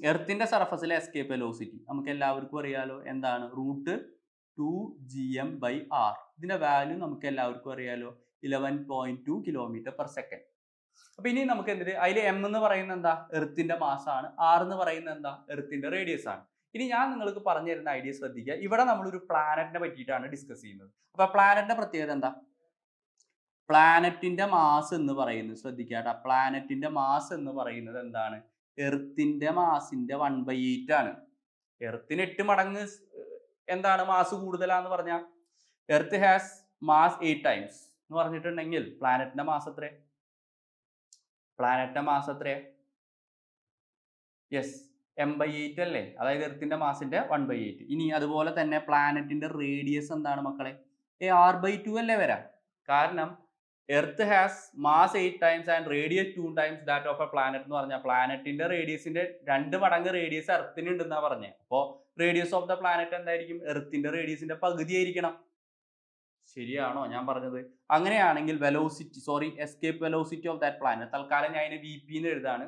എർത്തിന്റെ സർഫസിലെ എസ്കേപ്പ് വെലോസിറ്റി നമുക്ക് എല്ലാവർക്കും അറിയാലോ, എന്താണ്? √2 GM/r. ഇതിന്റെ വാല്യൂ നമുക്ക് എല്ലാവർക്കും അറിയാലോ, 11.2 km/s. അപ്പൊ ഇനി നമുക്ക് എന്തിന്, അതിൽ എം എന്ന് പറയുന്നത് എന്താ? എർത്തിന്റെ മാസ് ആണ്. ആർ എന്ന് പറയുന്നത് എന്താ? എർത്തിന്റെ റേഡിയസ് ആണ്. ഇനി ഞാൻ നിങ്ങൾക്ക് പറഞ്ഞു തരുന്ന ഐഡിയ ശ്രദ്ധിക്കുക. ഇവിടെ നമ്മളൊരു പ്ലാനറ്റിനെ പറ്റിയിട്ടാണ് ഡിസ്കസ് ചെയ്യുന്നത്. അപ്പൊ പ്ലാനറ്റിന്റെ പ്രത്യേകത എന്താ? പ്ലാനറ്റിന്റെ മാസ് എന്ന് പറയുന്നത്, ശ്രദ്ധിക്കാട്ടോ, പ്ലാനറ്റിന്റെ മാസ് എന്ന് പറയുന്നത് എന്താണ്? എർത്തിന്റെ മാസിന്റെ 1/8 ആണ്. എർത്തിന് 8 മടങ്ങ് എന്താണ് മാസ് കൂടുതലാന്ന് പറഞ്ഞാൽ, എർത്ത് ഹാസ് മാസ് 8 times എന്ന് പറഞ്ഞിട്ടുണ്ടെങ്കിൽ പ്ലാനറ്റിന്റെ മാസ് എത്ര? പ്ലാനറ്റിന്റെ മാസ് എത്ര? യെസ്, m/8 അല്ലേ? അതായത് എർത്തിന്റെ മാസിന്റെ 1/8. ഇനി അതുപോലെ തന്നെ പ്ലാനറ്റിന്റെ റേഡിയസ് എന്താണ് മക്കളെ? r/2 അല്ലേ വരാം. കാരണം earth has mass 8 times and radius 2 times that of a planet എന്ന് പറഞ്ഞാൽ പ്ലാനറ്റിന്റെ റേഡിയസിന്റെ 2 മടങ്ങ് റേഡിയസ് എർത്തിന് ഉണ്ടെന്നാ പറഞ്ഞത്. അപ്പോൾ റേഡിയസ് ഓഫ് ദ പ്ലാനറ്റ് എന്തായിരിക്കും? എർത്തിന്റെ റേഡിയസിന്റെ പകുതി ആയിരിക്കണം. ശരിയാണോ ഞാൻ പറഞ്ഞത്? അങ്ങനെയാണെങ്കിൽ escape velocity of that planet, തൽക്കാലം ഞാൻ അതിനെ VP എന്ന് എഴുതാണ്.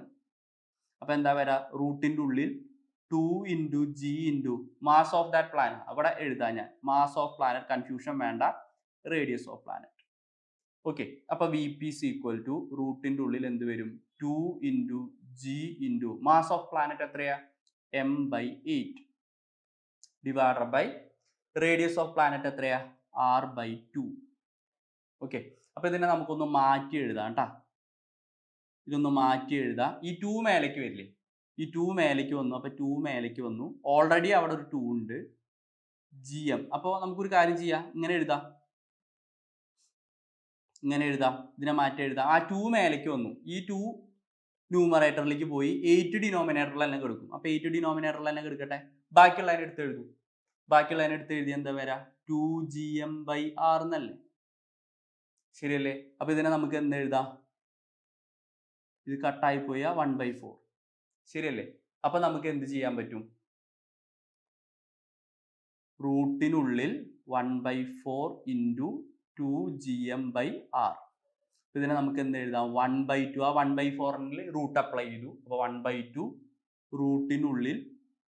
അപ്പൊ എന്താ വരാ? റൂട്ടിന്റെ ഉള്ളിൽ 2 × G mass of that planet. അവിടെ എഴുതാൻ ഞാൻ മാസ് ഓഫ് പ്ലാനറ്റ്, കൺഫ്യൂഷൻ വേണ്ട, റേഡിയസ് ഓഫ് പ്ലാനറ്റ്. ഓക്കെ. അപ്പൊ VP is equal to റൂട്ടിന്റെ ഉള്ളിൽ എന്ത് വരും? 2 × G മാസ് ഓഫ് പ്ലാനറ്റ് എത്രയാ? m/8 divided by radius of planet എത്രയാ? r/2. ഓക്കെ. അപ്പൊ ഇതിനെ നമുക്കൊന്ന് മാറ്റി എഴുതാം കേട്ടാ. ഇതൊന്ന് മാറ്റി എഴുതാം. ഈ 2 മേലേക്ക് വരില്ലേ? ഈ 2 മേലേക്ക് വന്നു. അപ്പൊ 2 മേലേക്ക് വന്നു. ഓൾറെഡി അവിടെ ഒരു 2 ഉണ്ട്. GM. അപ്പോൾ നമുക്കൊരു കാര്യം ചെയ്യാം, ഇങ്ങനെ എഴുതാം, ഇതിനെ മാറ്റി എഴുതാം. ആ 2 മേലേക്ക് വന്നു. ഈ 2 ന്യൂമറേറ്ററിലേക്ക് പോയി 8 ഡിനോമിനേറ്ററിൽ തന്നെ കിടക്കും. അപ്പൊ 8 ഡിനോമിനേറ്ററിൽ തന്നെ കിടക്കട്ടെ. ബാക്കിയുള്ളതിനെ എടുത്ത് എഴുതും. ബാക്കിയുള്ളതിനെ എടുത്ത് എഴുതി എന്താ വരാ? 2GM/r എന്നല്ലേ? ശരിയല്ലേ? അപ്പൊ ഇതിനെ നമുക്ക് എന്ത് എഴുതാം? ഇത് കട്ടായി പോയ 1/4. ശരിയല്ലേ? അപ്പൊ നമുക്ക് എന്ത് ചെയ്യാൻ പറ്റും? റൂട്ടിനുള്ളിൽ 1/4 × 2GM/r. ഇതിനെ നമുക്ക് എന്ത് എഴുതാം? 1/2. ആ 1/4 റൂട്ട് അപ്ലൈ ചെയ്തു. അപ്പൊ 1/2 റൂട്ടിനുള്ളിൽ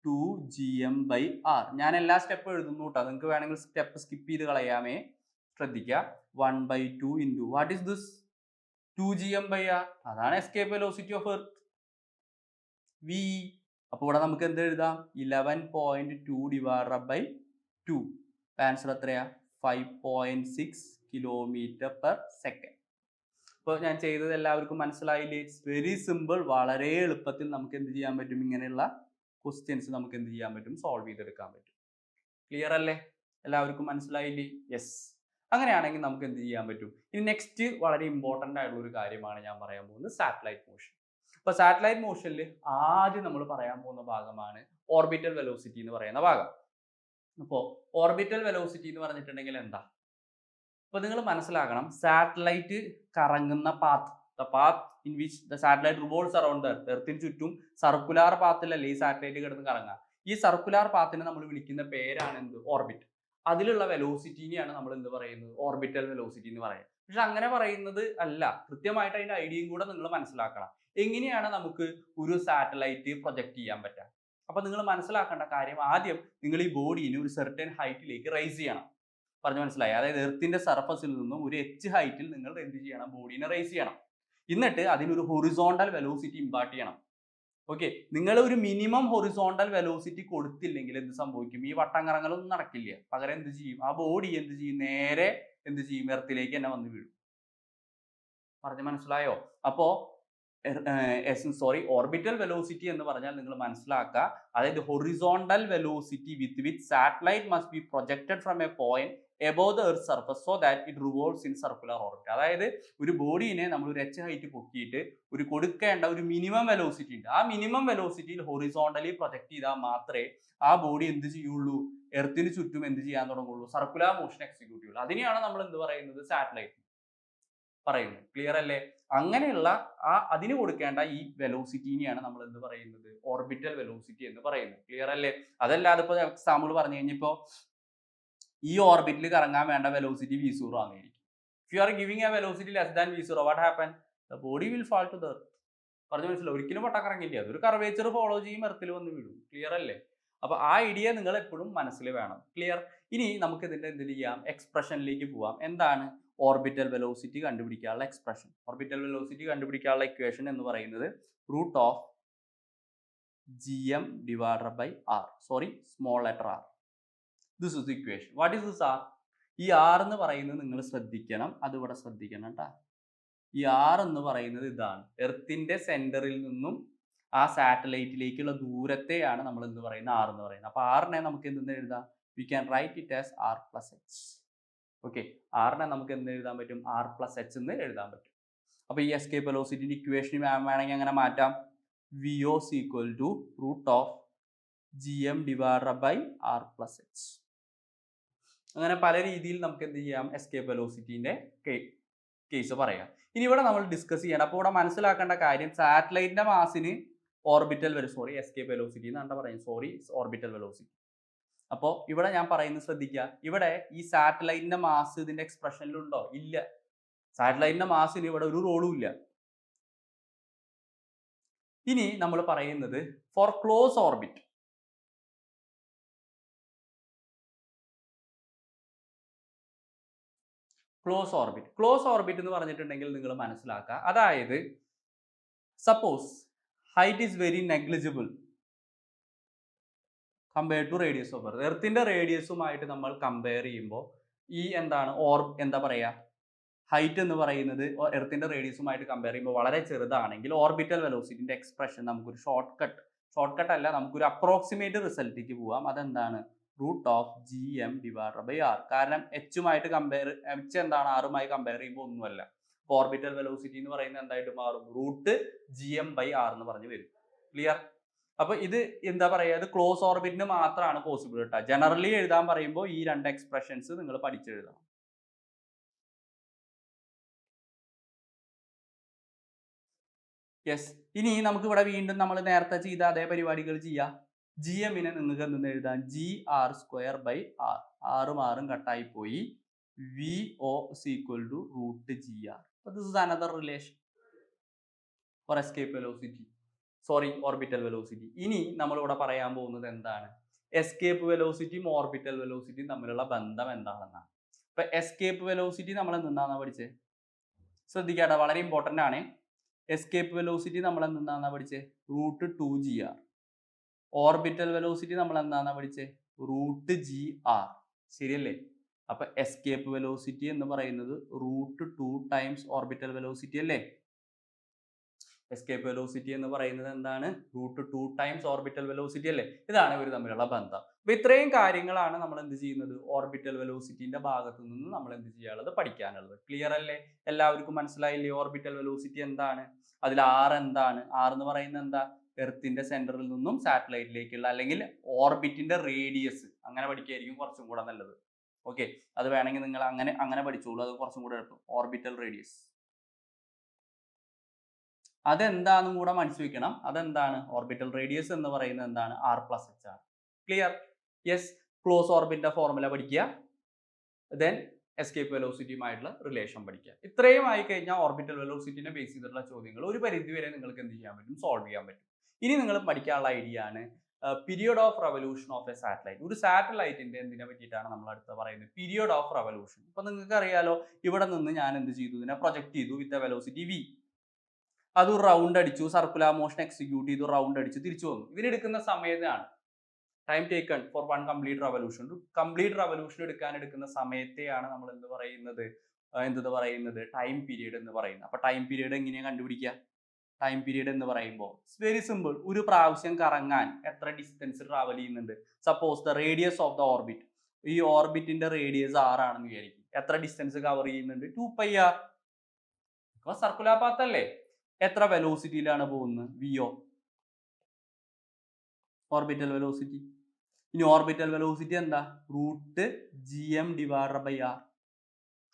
2GM/r. ഞാൻ എല്ലാ സ്റ്റെപ്പും എഴുതുന്നു കേട്ടോ, നിങ്ങൾക്ക് വേണമെങ്കിൽ സ്റ്റെപ്പ് സ്കിപ്പ് ചെയ്ത് കളയാമേ. ശ്രദ്ധിക്കുക. 1/2 × വാട്ട് ഈസ് ദിസ്? 2GM/r. അതാണ് escape velocity of earth, V. അപ്പോൾ ഇവിടെ നമുക്ക് എന്ത് എഴുതാം? 11.2 / 2. ആൻസർ എത്രയാ? 5.6 km/s. ഇപ്പോൾ ഞാൻ ചെയ്തത് എല്ലാവർക്കും മനസ്സിലായില്ലേ? It's very simple. വളരെ എളുപ്പത്തിൽ നമുക്ക് എന്ത് ചെയ്യാൻ പറ്റും? ഇങ്ങനെയുള്ള ക്വസ്റ്റ്യൻസ് നമുക്ക് എന്ത് ചെയ്യാൻ പറ്റും? സോൾവ് ചെയ്തെടുക്കാൻ പറ്റും. ക്ലിയർ അല്ലേ? എല്ലാവർക്കും മനസ്സിലായില്ലേ? യെസ്. അങ്ങനെയാണെങ്കിൽ നമുക്ക് എന്ത് ചെയ്യാൻ പറ്റും? ഇനി നെക്സ്റ്റ് വളരെ ഇമ്പോർട്ടൻ്റ് ആയിട്ടുള്ള ഒരു കാര്യമാണ് ഞാൻ പറയാൻ പോകുന്നത്, സാറ്റലൈറ്റ് മോഷൻ. അപ്പോൾ സാറ്റലൈറ്റ് മോഷനിൽ ആദ്യം നമ്മൾ പറയാൻ പോകുന്ന ഭാഗമാണ് ഓർബിറ്റൽ വെലോസിറ്റി എന്ന് പറയുന്ന ഭാഗം. അപ്പോൾ ഓർബിറ്റൽ വെലോസിറ്റി എന്ന് പറഞ്ഞിട്ടുണ്ടെങ്കിൽ എന്താ? അപ്പോൾ നിങ്ങൾ മനസ്സിലാക്കണം, സാറ്റലൈറ്റ് കറങ്ങുന്ന the path in which the satellite revolves around the earth, എർത്തിന് ചുറ്റും സർക്കുലാർ പാത്തിലല്ലേ ഈ സാറ്റലൈറ്റ് കിടന്ന് കറങ്ങുക. ഈ സർക്കുലാർ പാത്തിനെ നമ്മൾ വിളിക്കുന്ന പേരാണ് എന്ത്? ഓർബിറ്റ്. അതിലുള്ള വെലോസിറ്റിനെയാണ് നമ്മൾ എന്ത് പറയുന്നത്? ഓർബിറ്റൽ വെലോസിറ്റി എന്ന് പറയുന്നത്. പക്ഷെ അങ്ങനെ പറയുന്നത് അല്ല, കൃത്യമായിട്ട് അതിന്റെ ഐഡിയയും കൂടെ നിങ്ങൾ മനസ്സിലാക്കണം. എങ്ങനെയാണ് നമുക്ക് ഒരു സാറ്റലൈറ്റ് പ്രൊജക്ട് ചെയ്യാൻ പറ്റുക? അപ്പൊ നിങ്ങൾ മനസ്സിലാക്കേണ്ട കാര്യം, ആദ്യം നിങ്ങൾ ഈ ബോഡീനെ ഒരു സെർട്ടൻ ഹൈറ്റിലേക്ക് റൈസ് ചെയ്യണം. പറഞ്ഞു മനസ്സിലായി? അതായത് എർത്തിന്റെ സർഫസിൽ നിന്നും ഒരു h ഹൈറ്റിൽ നിങ്ങൾ എന്ത് ചെയ്യണം? ബോഡീനെ റൈസ് ചെയ്യണം. എന്നിട്ട് അതിനൊരു ഹൊറിസോണ്ടൽ വെലോസിറ്റി ഇമ്പാർട്ട് ചെയ്യണം. ഓക്കെ, നിങ്ങൾ ഒരു മിനിമം ഹൊറിസോണ്ടൽ വെലോസിറ്റി കൊടുത്തില്ലെങ്കിൽ എന്ത് സംഭവിക്കും? ഈ വട്ടം കറങ്ങലൊന്നും നടക്കില്ല. പകരം എന്ത് ചെയ്യും? ആ ബോഡി എന്ത് ചെയ്യും? നേരെ എന്ത് ചെയ്യും? എർത്തിലേക്ക് തന്നെ വന്ന് വീഴും. പറഞ്ഞു മനസ്സിലായോ? അപ്പോ ഓർബിറ്റൽ വെലോസിറ്റി എന്ന് പറഞ്ഞാൽ നിങ്ങൾ മനസ്സിലാക്കുക, അതായത് horizontal velocity with which satellite must be projected from A point above the earth surface so that it revolves in circular orbit. അതായത് ഒരു ബോഡീനെ നമ്മൾ ഒരു h ഹൈറ്റ് പൊക്കിയിട്ട് ഒരു കൊടുക്കേണ്ട ഒരു മിനിമം വെലോസിറ്റി ഉണ്ട്. ആ മിനിമം വെലോസിറ്റിയിൽ ഹൊറിസോണ്ടലി പ്രൊജക്ട് ചെയ്താൽ മാത്രമേ ആ ബോഡി എന്ത് ചെയ്യുള്ളൂ? എർത്തിന് ചുറ്റും എന്ത് ചെയ്യാൻ തുടങ്ങുള്ളൂ? സർക്കുലർ മോഷൻ എക്സിക്യൂട്ട് ചെയ്യുള്ളൂ. അതിനെയാണ് നമ്മൾ എന്ത് പറയുന്നത്? സാറ്റലൈറ്റ് പറയുന്നത്. ക്ലിയർ അല്ലേ? അങ്ങനെയുള്ള അതിന് കൊടുക്കേണ്ട ഈ വെലോസിറ്റിനെയാണ് നമ്മൾ എന്ത് പറയുന്നത്? ഓർബിറ്റൽ വെലോസിറ്റി എന്ന് പറയുന്നത്. ക്ലിയർ അല്ലേ? അതല്ലാതെ ഇപ്പോൾ എക്സാമ്പിൾ പറഞ്ഞു കഴിഞ്ഞപ്പോൾ ഈ ഓർബിറ്റിൽ കറങ്ങാൻ വേണ്ട വെലോസിറ്റി v0 ആയിരിക്കും. If you are giving a velocity less than v0, what happen? The body will fall to the earth. പറഞ്ഞു മനസ്സിലാവും? ഒരിക്കലും വട്ടം കറങ്ങില്ല. അതൊരു കർവേച്ചർ ഫോളോ ചെയ്യും, എർത്തിൽ വന്ന് വീഴും. ക്ലിയർ അല്ലേ? അപ്പൊ ആ ഐഡിയ നിങ്ങൾ എപ്പോഴും മനസ്സിൽ വേണം. ക്ലിയർ? ഇനി നമുക്ക് ഇതിന്റെ എന്ത് ചെയ്യാം? എക്സ്പ്രഷനിലേക്ക് പോവാം. എന്താണ് ഓർബിറ്റൽ വെലോസിറ്റി കണ്ടുപിടിക്കാനുള്ള എക്സ്പ്രഷൻ? ഓർബിറ്റൽ വെലോസിറ്റി കണ്ടുപിടിക്കാനുള്ള ഇക്വേഷൻ എന്ന് പറയുന്നത് root of gm divided by r. Small letter r. This is the equation. What is this r? ഈ r എന്ന് പറയുന്നത് നിങ്ങൾ ശ്രദ്ധിക്കണം, അതിവിടെ ശ്രദ്ധിക്കണം കേട്ടോ. ഈ r എന്ന് പറയുന്നത് ഇതാണ്, എർത്തിന്റെ സെന്ററിൽ നിന്നും ആ സാറ്റലൈറ്റിലേക്കുള്ള ദൂരത്തെയാണ് നമ്മൾ എന്ത് പറയുന്നത്? r എന്ന് പറയുന്നത്. അപ്പൊ r നെ നമുക്ക് എന്തെന്ന് എഴുതാം? We can write it as r plus h. Okay, r നെ നമുക്ക് എന്ത് എഴുതാൻ പറ്റും? r plus h എന്ന് എഴുതാൻ പറ്റും. അപ്പൊ ഈ എസ്കേപ്പ് വെലോസിറ്റിന്റെ ഇക്വേഷൻ വേണമെങ്കിൽ അങ്ങനെ മാറ്റാം. vos equal to root of gm divided by r plus h. അങ്ങനെ പല രീതിയിൽ നമുക്ക് എന്ത് ചെയ്യാം? എസ്കേപ്പ് വെലോസിറ്റിന്റെ കേസ് പറയാം. ഇനി ഇവിടെ നമ്മൾ ഡിസ്കസ് ചെയ്യണം. അപ്പോൾ ഇവിടെ മനസ്സിലാക്കേണ്ട കാര്യം, സാറ്റലൈറ്റിന്റെ മാസിന് ഓർബിറ്റൽ എസ്കേപ്പ് വെലോസിറ്റി എന്നാണ് പറയുന്നത്. Orbital velocity. അപ്പോൾ ഇവിടെ ഞാൻ പറയുന്നത് ശ്രദ്ധിക്കുക, ഇവിടെ ഈ സാറ്റലൈറ്റിന്റെ മാസ് ഇതിന്റെ എക്സ്പ്രഷനിലുണ്ടോ? ഇല്ല. സാറ്റലൈറ്റിന്റെ മാസിന് ഇവിടെ ഒരു റോളും ഇല്ല. ഇനി നമ്മൾ പറയുന്നത് for close orbit. Close orbit എന്ന് പറഞ്ഞിട്ടുണ്ടെങ്കിൽ നിങ്ങൾ മനസ്സിലാക്കുക, അതായത് suppose height is very negligible compared to radius of earth. എർത്തിന്റെ റേഡിയസുമായിട്ട് നമ്മൾ കമ്പയർ ചെയ്യുമ്പോൾ ഈ എന്താ പറയുക, ഹൈറ്റ് എന്ന് പറയുന്നത് എർത്തിന്റെ റേഡിയസുമായിട്ട് കമ്പയർ ചെയ്യുമ്പോൾ വളരെ ചെറുതാണെങ്കിൽ ഓർബിറ്റൽ വെലോസിറ്റിന്റെ എക്സ്പ്രഷൻ നമുക്കൊരു ഷോർട്ട് കട്ട് അല്ല, നമുക്കൊരു അപ്രോക്സിമേറ്റ് റിസൾട്ടിലേക്ക് പോവാം. അതെന്താണ്? Root of gm divided by r. കാരണം h എന്താണ്? r-മായി കമ്പയർ ചെയ്യുമ്പോൾ ഒന്നുമല്ല. ഓർബിറ്റൽ വെലോസിറ്റി എന്ന് പറയുന്നത് എന്തായിട്ട് മാറും? റൂട്ട് gm by r എന്ന് പറഞ്ഞു വരും. ക്ലിയർ? അപ്പൊ ഇത് എന്താ പറയുക, ഇത് ക്ലോസ് ഓർബിറ്റിന് മാത്രമാണ് പോസിബിൾ കേട്ടോ. ജനറലി എഴുതാൻ പറയുമ്പോൾ ഈ രണ്ട് എക്സ്പ്രഷൻസ് നിങ്ങൾ പഠിച്ചെഴുതണം. യെസ്. ഇനി നമുക്ക് ഇവിടെ വീണ്ടും നമ്മൾ നേരത്തെ ചെയ്ത അതേ പരിപാടികൾ ചെയ്യാം. gmനെ നിങ്ങൾക്ക് എന്തെന്ന് എഴുതാം? gr² by r. ആറും കട്ടായി പോയി. vo is equal to root gr. So this is another relation for escape velocity. Orbital velocity. ഇനി നമ്മൾ ഇവിടെ പറയാൻ പോകുന്നത് എന്താണ്? എസ്കേപ്പ് വെലോസിറ്റിയും ഓർബിറ്റൽ വെലോസിറ്റിയും തമ്മിലുള്ള ബന്ധം എന്താണെന്നാണ്. ഇപ്പൊ എസ്കേപ്പ് വെലോസിറ്റി നമ്മൾ എന്താണെന്നാ പഠിച്ചത്? ശ്രദ്ധിക്കാട്ടെ, വളരെ ഇമ്പോർട്ടൻ്റ് ആണ്. എസ്കേപ്പ് വെലോസിറ്റി നമ്മൾ എന്താണെന്നാ പഠിച്ചത്? Root 2gr. ഓർബിറ്റൽ വെലോസിറ്റി നമ്മൾ എന്താണെന്നാ പഠിച്ചത്? Root gr. ശരിയല്ലേ? അപ്പൊ എസ്കേപ്പ് വെലോസിറ്റി എന്ന് പറയുന്നത് √2 ടൈംസ് ഓർബിറ്റൽ വെലോസിറ്റി അല്ലേ? എസ്കേപ്പ് വെലോസിറ്റി എന്ന് പറയുന്നത് എന്താണ്? √2 ടൈംസ് ഓർബിറ്റൽ വെലോസിറ്റി അല്ലേ? ഇതാണ് ഇവർ തമ്മിലുള്ള ബന്ധം. അപ്പൊ ഇത്രയും കാര്യങ്ങളാണ് നമ്മൾ എന്ത് ചെയ്യുന്നത്? ഓർബിറ്റൽ വെലോസിറ്റിന്റെ ഭാഗത്ത് നിന്ന് നമ്മൾ എന്ത് ചെയ്യാനുള്ളത്? പഠിക്കാനുള്ളത്. ക്ലിയർ അല്ലേ? എല്ലാവർക്കും മനസ്സിലായില്ലേ ഓർബിറ്റൽ വെലോസിറ്റി എന്താണ്? അതിൽ ആർ എന്താണ്? ആർ എന്ന് പറയുന്നത് എന്താ? എർത്തിന്റെ സെന്ററിൽ നിന്നും സാറ്റലൈറ്റിലേക്കുള്ള അല്ലെങ്കിൽ ഓർബിറ്റിന്റെ റേഡിയസ്, അങ്ങനെ പഠിക്കുകയായിരിക്കും കുറച്ചും കൂടെ നല്ലത്. ഓക്കെ, അത് വേണമെങ്കിൽ നിങ്ങൾ അങ്ങനെ പഠിച്ചോളൂ, അത് കുറച്ചും കൂടെ എളുപ്പം. ഓർബിറ്റൽ റേഡിയസ് അതെന്താണെന്നും കൂടെ മനസ്സിൽ വെക്കണം. അതെന്താണ്? ഓർബിറ്റൽ റേഡിയസ് എന്ന് പറയുന്നത് എന്താണ്? r+h ആണ്. ക്ലിയർ? യെസ്. ക്ലോസ് ഓർബിറ്റിന്റെ ഫോർമുല പഠിക്കുക, ദെൻ എസ്കേപ്പ് വെലോസിറ്റിയുമായിട്ടുള്ള റിലേഷൻ പഠിക്കുക. ഇത്രയും ആയി കഴിഞ്ഞാൽ ഓർബിറ്റൽ വെലോസിറ്റിനെ ബേസ് ചെയ്തിട്ടുള്ള ചോദ്യങ്ങൾ ഒരു പരിധി വരെ നിങ്ങൾക്ക് എന്ത് ചെയ്യാൻ പറ്റും? സോൾവ് ചെയ്യാൻ പറ്റും. ഇനി നിങ്ങൾ പഠിക്കാനുള്ള ഐഡിയ ആണ് period of revolution of A satellite. ഒരു സാറ്റലൈറ്റിന്റെ എന്തിനെ പറ്റിയിട്ടാണ് നമ്മൾ അടുത്ത് പറയുന്നത്? Period of revolution. ഇപ്പൊ നിങ്ങൾക്ക് അറിയാലോ, ഇവിടെ നിന്ന് ഞാൻ എന്ത് ചെയ്തു? ഇതിനെ പ്രൊജക്ട് ചെയ്തു വിത്ത് എ വെലോസിറ്റി v. അത് റൗണ്ട് അടിച്ചു, സർക്കുലർ മോഷൻ എക്സിക്യൂട്ട് ചെയ്തു, റൗണ്ട് അടിച്ചു, തിരിച്ചു വന്നു. ഇതിനെടുക്കുന്ന സമയത്താണ് time taken four one complete revolution. ഒരു കംപ്ലീറ്റ് റെവല്യൂഷൻ എടുക്കുന്ന സമയത്തെയാണ് നമ്മൾ എന്ത് പറയുന്നത്? ടൈം പീരീഡ് എന്ന് പറയുന്നത്. അപ്പൊ ടൈം പീരീഡ് എങ്ങനെയാണ് കണ്ടുപിടിക്കുക? ടൈം പീരീഡ് എന്ന് പറയുമ്പോൾ ഇറ്റ്സ് വെരി സിമ്പിൾ. ഒരു പ്രാവശ്യം കറങ്ങാൻ എത്ര ഡിസ്റ്റൻസ് ട്രാവൽ ചെയ്യുന്നുണ്ട്? Suppose the radius of the orbit, ഈ ഓർബിറ്റിന്റെ റേഡിയസ് r ആണെന്ന് വിചാരിക്കും. എത്ര ഡിസ്റ്റൻസ് കവർ ചെയ്യുന്നുണ്ട്? 2πr. അപ്പൊ സർക്കുലർ പാത്ത് അല്ലേ? എത്ര വെലോസിറ്റിയിലാണ് പോകുന്നത്? vO, orbital velocity. ഇനി ഓർബിറ്റൽ വെലോസിറ്റി എന്താ? √gm/r.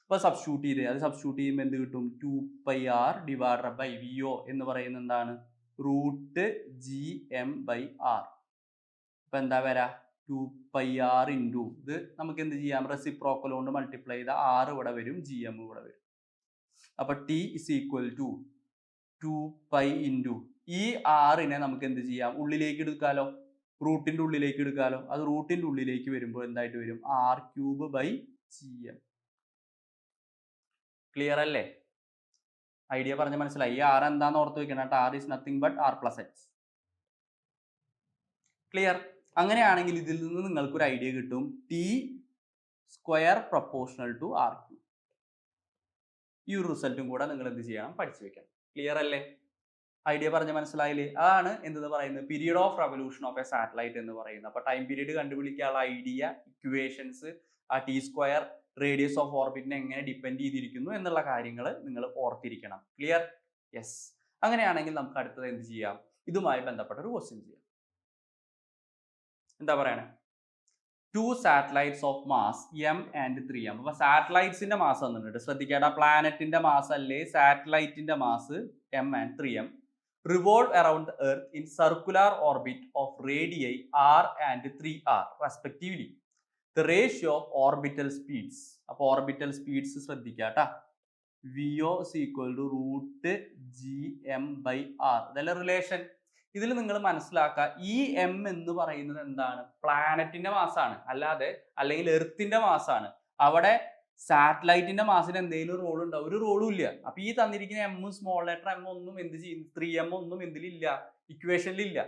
അപ്പൊ സബ്സ്റ്റിറ്റ്യൂട്ട് ചെയ്തേ, അത് സബ്സ്റ്റിറ്റ്യൂട്ട് ചെയ്യുമ്പോൾ എന്ത് കിട്ടും? 2πr/vO എന്ന് പറയുന്നത് എന്താണ്? √gm/r. അപ്പൊ എന്താ വരാ? 2πr ഇൻറ്റു ഇത് നമുക്ക് എന്ത് ചെയ്യാം? റെസിപ്രോക്കൽ കൊണ്ട് മൾട്ടിപ്ലൈ ചെയ്ത r ഇവിടെ വരും, gm ഇവിടെ വരും. അപ്പൊ t is equal to 2π into ഈ r-നെ നമുക്ക് എന്ത് ചെയ്യാം? ഉള്ളിലേക്ക് എടുക്കാലോ, റൂട്ടിന്റെ ഉള്ളിലേക്ക് എടുക്കാലോ. അത് റൂട്ടിന്റെ ഉള്ളിലേക്ക് വരുമ്പോൾ എന്തായിട്ട് വരും? r³/gm. ക്ലിയർ അല്ലേ? ഐഡിയ പറഞ്ഞ് മനസ്സിലായി? ഈ r എന്താന്ന് ഓർത്ത് വെക്കണം. r is nothing but r+h. Clear? അങ്ങനെയാണെങ്കിൽ ഇതിൽ നിന്ന് നിങ്ങൾക്ക് ഒരു ഐഡിയ കിട്ടും. t² proportional to r³. ഈ ഒരു റിസൾട്ടും കൂടെ നിങ്ങൾ എന്ത് ചെയ്യണം? പഠിച്ചു വെക്കണം. ക്ലിയർ അല്ലേ? ഐഡിയ പറഞ്ഞ് മനസ്സിലായില്ലേ? അതാണ് എന്തെന്ന് പറയുന്നത്? Period of revolution of A satellite എന്ന് പറയുന്നത്. അപ്പൊ ടൈം പീരീഡ് കണ്ടുപിടിക്കാനുള്ള ഐഡിയ, ഇക്വേഷൻസ്, ആ t² റേഡിയസ് ഓഫ് ഓർബിറ്റിനെ എങ്ങനെ ഡിപ്പെൻഡ് ചെയ്തിരിക്കുന്നു എന്നുള്ള കാര്യങ്ങൾ നിങ്ങൾ ഓർത്തിരിക്കണം. ക്ലിയർ? യെസ്. അങ്ങനെയാണെങ്കിൽ നമുക്ക് അടുത്തത് എന്ത് ചെയ്യാം? ഇതുമായി ബന്ധപ്പെട്ട ഒരു ക്വസ്റ്റ്യൻ ചെയ്യാം. എന്താ പറയണേ? 2 satellites of mass m and 3m. അപ്പൊ സാറ്റലൈറ്റ്സിന്റെ മാസ് തന്നിട്ടുണ്ട്. ശ്രദ്ധിക്കേണ്ട, പ്ലാനറ്റിന്റെ മാസ് അല്ലേ സാറ്റലൈറ്റിന്റെ mass m and 3m. revolve around the earth in circular orbit of radii r and 3r respectively. The ratio of orbital speeds. അപ്പോൾ orbital speeds ശ്രദ്ധിക്കാട്ടാ. vO is equal to √gm/r. ഇതല്ല relation. ഇതിൽ നിങ്ങൾ മനസ്സിലാക്കുക, ഈ m എന്ന് പറയുന്നത് എന്താണ്? പ്ലാനറ്റിന്റെ മാസാണ്, അല്ലെങ്കിൽ എർത്തിന്റെ മാസാണ്. അവിടെ സാറ്റലൈറ്റിന്റെ മാസിന് എന്തെങ്കിലും റോൾ ഉണ്ടോ? ഒരു റോളും ഇല്ല. അപ്പൊ ഈ തന്നിരിക്കുന്ന m, സ്മോൾ ലെറ്റർ m ഒന്നും എന്ത് ചെയ്യും? 3m ഒന്നും എന്തിലില്ല? ഇക്വേഷനിലില്ല.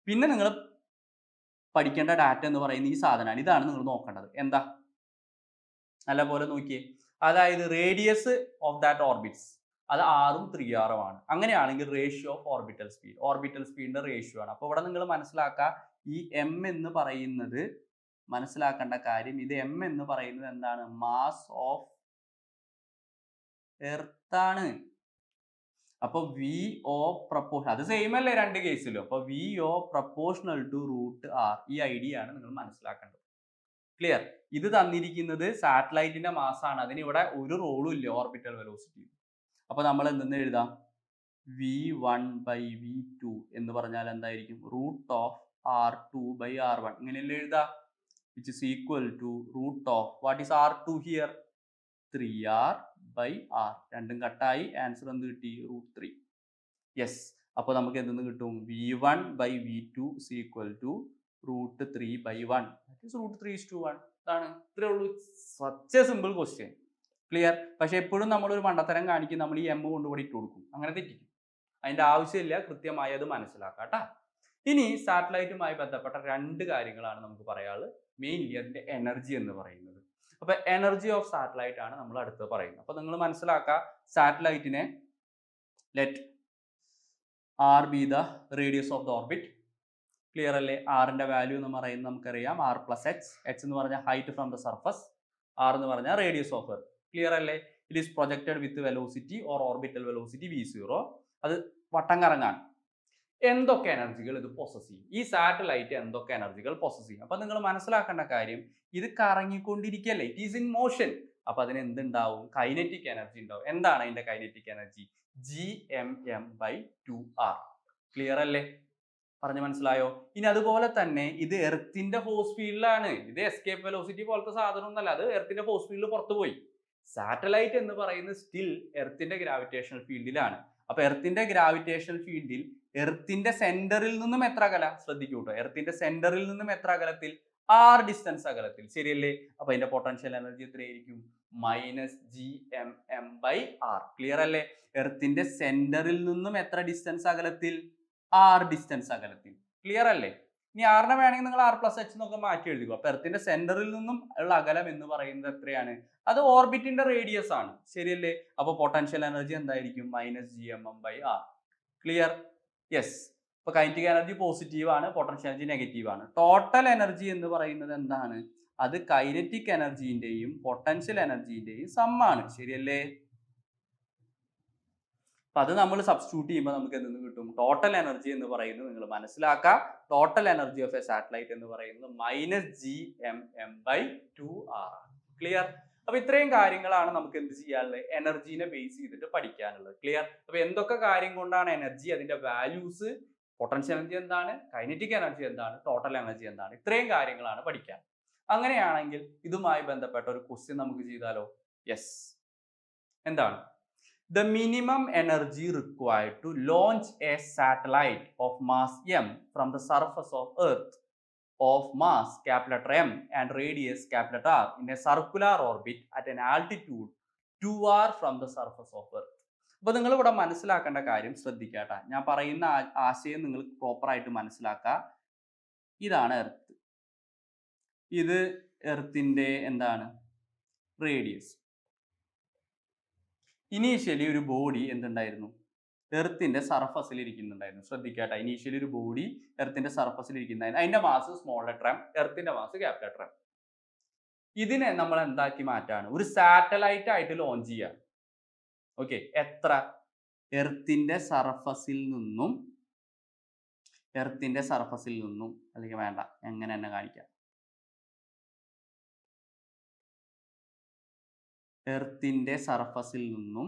പിന്നെ നിങ്ങൾ പഠിക്കേണ്ട ഡാറ്റ എന്ന് പറയുന്ന ഈ സാധനമാണ്. ഇതാണ് നിങ്ങൾ നോക്കേണ്ടത്. എന്താ? നല്ലപോലെ നോക്കിയേ. അതായത് റേഡിയസ് ഓഫ് ദാറ്റ് ഓർബിറ്റ്സ് അത് r-ഉം 3r-ഉം ആണ്. അങ്ങനെയാണെങ്കിൽ റേഷ്യോ ഓഫ് ഓർബിറ്റൽ സ്പീഡിന്റെ റേഷ്യോ ആണ്. അപ്പൊ ഇവിടെ നിങ്ങൾ മനസ്സിലാക്കുക, ഈ m എന്ന് പറയുന്നത്, മനസ്സിലാക്കേണ്ട കാര്യം, ഇത് m എന്ന് പറയുന്നത് എന്താണ്? മാസ് ഓഫ് എർത്ത് ആണ്. അപ്പൊ vO പ്രപ്പോർഷൻ, അത് സെയിം അല്ലേ രണ്ട് കേസിലും. അപ്പൊ vO പ്രപ്പോർഷണൽ ടു √r. ഈ ഐഡിയ ആണ് നിങ്ങൾ മനസ്സിലാക്കേണ്ടത്. ക്ലിയർ? ഇത് തന്നിരിക്കുന്നത് സാറ്റലൈറ്റിന്റെ മാസാണ്. അതിന് ഇവിടെ ഒരു റോളും ഇല്ല ഓർബിറ്റൽ വെലോസിറ്റി. അപ്പൊ നമ്മൾ എന്തെന്ന് എഴുതാം? v1/v2 എന്ന് പറഞ്ഞാൽ എന്തായിരിക്കും? √r2/r1. ഇങ്ങനെയല്ലേ എഴുതാ? which is equal to what is r2 here? 3r/r. രണ്ടും കട്ടായി, ആൻസർ എന്ത് കിട്ടി? √3. യെസ്. അപ്പോൾ നമുക്ക് എന്തെന്ന് കിട്ടും? v1/v2 is equal to √3/1. that is √3:1. ഇതാണ്. ഇത്രേ ഉള്ളൂ. Such A simple question. Clear? പക്ഷെ എപ്പോഴും നമ്മളൊരു മണ്ടത്തരം കാണിക്കും, നമ്മൾ ഈ m കൊണ്ടുകൂടി ഇട്ട് കൊടുക്കും. അങ്ങനെ തെറ്റിക്കും. അതിന്റെ ആവശ്യമില്ല, കൃത്യമായി അത് മനസ്സിലാക്കാം കേട്ടാ. ഇനി സാറ്റലൈറ്റുമായി ബന്ധപ്പെട്ട രണ്ട് കാര്യങ്ങളാണ് നമുക്ക് പറയാനുള്ളത്. മെയിൻലി അതിന്റെ എനർജി എന്ന് പറയുന്നത്. അപ്പൊ എനർജി ഓഫ് സാറ്റലൈറ്റ് ആണ് നമ്മൾ അടുത്ത് പറയുന്നത്. അപ്പൊ നിങ്ങൾ മനസ്സിലാക്കുക, സാറ്റലൈറ്റിനെ let R be the radius of the orbit. Clear അല്ലേ? ആറിന്റെ വാല്യൂ എന്ന് പറയുന്നത് നമുക്കറിയാം ആർ പ്ലസ് എച്ച്. എച്ച് എന്ന് പറഞ്ഞാൽ height from the surface, R എന്ന് പറഞ്ഞാൽ റേഡിയസ് ഓഫ് എർത്ത്. ക്ലിയർ അല്ലേ? It is projected with velocity or orbital velocity v0. അത് വട്ടം കറങ്ങാൻ എന്തൊക്കെ എനർജികൾ ഇത് പൊസസ് ചെയ്യും? ഈ സാറ്റലൈറ്റ് എന്തൊക്കെ എനർജികൾ പൊസസ് ചെയ്യും? അപ്പൊ നിങ്ങൾ മനസ്സിലാക്കേണ്ട കാര്യം, ഇത് കറങ്ങിക്കൊണ്ടിരിക്കുകയല്ലേ, ഇറ്റ് ഈസ് ഇൻ മോഷൻ. അപ്പൊ അതിന് എന്തുണ്ടാവും? കൈനറ്റിക് എനർജി ഉണ്ടാവും. എന്താണ് അതിന്റെ കൈനറ്റിക് എനർജി? Gmm/2r. ക്ലിയർ അല്ലേ? പറഞ്ഞു മനസ്സിലായോ? ഇനി അതുപോലെ തന്നെ ഇത് എർത്തിന്റെ ഫോഴ്സ് ഫീൽഡിലാണ്. ഇത് എസ്കേപ്പ് വെലോസിറ്റി പോലത്തെ സാധനം ഒന്നല്ല, അത് എർത്തിന്റെ ഫോഴ്സ് ഫീൽഡിൽ പുറത്തു പോയി. സാറ്റലൈറ്റ് എന്ന് പറയുന്നത് സ്റ്റിൽ എർത്തിന്റെ ഗ്രാവിറ്റേഷണൽ ഫീൽഡിലാണ്. അപ്പൊ എർത്തിന്റെ ഗ്രാവിറ്റേഷണൽ ഫീൽഡിൽ എർത്തിന്റെ സെന്ററിൽ നിന്നും എത്ര അകല? ശ്രദ്ധിക്കൂട്ടോ, എർത്തിന്റെ സെന്ററിൽ നിന്നും എത്ര അകലത്തിൽ? r ഡിസ്റ്റൻസ് അകലത്തിൽ. ശരിയല്ലേ? അപ്പൊ അതിന്റെ പൊട്ടൻഷ്യൽ എനർജി എത്രയായിരിക്കും? -Gmm/r. ക്ലിയർ അല്ലേ? എർത്തിന്റെ സെന്ററിൽ നിന്നും എത്ര ഡിസ്റ്റൻസ് അകലത്തിൽ? r ഡിസ്റ്റൻസ് അകലത്തിൽ. ക്ലിയർ അല്ലേ? ഇനി ആറിനെ വേണമെങ്കിൽ നിങ്ങൾ r പ്ലസ് എച്ച് എന്നൊക്കെ മാറ്റി എഴുതിക്കോ. അപ്പൊ എർത്തിന്റെ സെന്ററിൽ നിന്നും ഉള്ള അകലം എന്ന് പറയുന്നത് എത്രയാണ്? അത് ഓർബിറ്റിന്റെ റേഡിയസ് ആണ്. ശരിയല്ലേ? അപ്പൊ പൊട്ടൻഷ്യൽ എനർജി എന്തായിരിക്കും? -Gmm/r. ക്ലിയർ? യെസ്. ഇപ്പൊ കൈനറ്റിക് എനർജി പോസിറ്റീവ് ആണ്, പൊട്ടൻഷ്യൽ എനർജി നെഗറ്റീവ് ആണ്. ടോട്ടൽ എനർജി എന്ന് പറയുന്നത് എന്താണ്? അത് കൈനറ്റിക് എനർജിന്റെയും പൊട്ടൻഷ്യൽ എനർജിന്റെയും സമ്മാണ്. ശരിയല്ലേ? അപ്പൊ അത് നമ്മൾ സബ്സ്റ്റിറ്റ്യൂട്ട് ചെയ്യുമ്പോൾ നമുക്ക് എന്തെന്ന് കിട്ടും? ടോട്ടൽ എനർജി എന്ന് പറയുന്നത് നിങ്ങൾ മനസ്സിലാക്കുക, total energy of A satellite എന്ന് പറയുന്നത് -Gmm/2r. ക്ലിയർ? അപ്പൊ ഇത്രയും കാര്യങ്ങളാണ് നമുക്ക് എന്ത് ചെയ്യാനുള്ളത്? എനർജീനെ ബേസ് ചെയ്തിട്ട് പഠിക്കാനുള്ളത്. ക്ലിയർ? അപ്പൊ എന്തൊക്കെ കാര്യം കൊണ്ടാണ് എനർജി, അതിന്റെ വാല്യൂസ്, പൊട്ടൻഷ്യൽ എനർജി എന്താണ്, കൈനറ്റിക് എനർജി എന്താണ്, ടോട്ടൽ എനർജി എന്താണ്, ഇത്രയും കാര്യങ്ങളാണ് പഠിക്കാൻ. അങ്ങനെയാണെങ്കിൽ ഇതുമായി ബന്ധപ്പെട്ട ഒരു ക്വസ്റ്റ്യൻ നമുക്ക് ചെയ്താലോ? യെസ്. എന്താണ്? The minimum energy required to launch a satellite of mass m from the surface of Earth of mass M and radius R in a circular orbit at an altitude 2r from the surface of Earth. അപ്പോൾ നിങ്ങൾ ഇവിടെ മനസ്സിലാക്കേണ്ട കാര്യം ശ്രദ്ധിക്കാട്ടോ. ഞാൻ പറയുന്ന ആശയം നിങ്ങൾ പ്രോപ്പറായിട്ട് മനസ്സിലാക്കുക. ഇതാണ് എർത്ത്, ഇത് എർത്തിന്റെ എന്താണ്? റേഡിയസ്. ഇനീഷ്യലി ഒരു ബോഡി എന്തുണ്ടായിരുന്നു? എർത്തിന്റെ സർഫസിൽ ഇരിക്കുന്നുണ്ടായിരുന്നു. ശ്രദ്ധിക്കാട്ടെ, ഇനീഷ്യലി ഒരു ബോഡി എർത്തിന്റെ സർഫസിൽ ഇരിക്കുന്നുണ്ടായിരുന്നു. അതിന്റെ മാസ് സ്മോൾ ലെറ്റർ എം, എർത്തിന്റെ മാസ് ക്യാപിറ്റൽ ലെറ്റർ എം. ഇതിനെ നമ്മൾ എന്താക്കി മാറ്റാണ്? ഒരു സാറ്റലൈറ്റ് ആയിട്ട് ലോഞ്ച് ചെയ്യാം. ഓക്കെ, എത്ര? എർത്തിന്റെ സർഫസിൽ നിന്നും അല്ലെങ്കിൽ വേണ്ട, എങ്ങനെ തന്നെ കാണിക്കാം. എർത്തിന്റെ സർഫസിൽ നിന്നും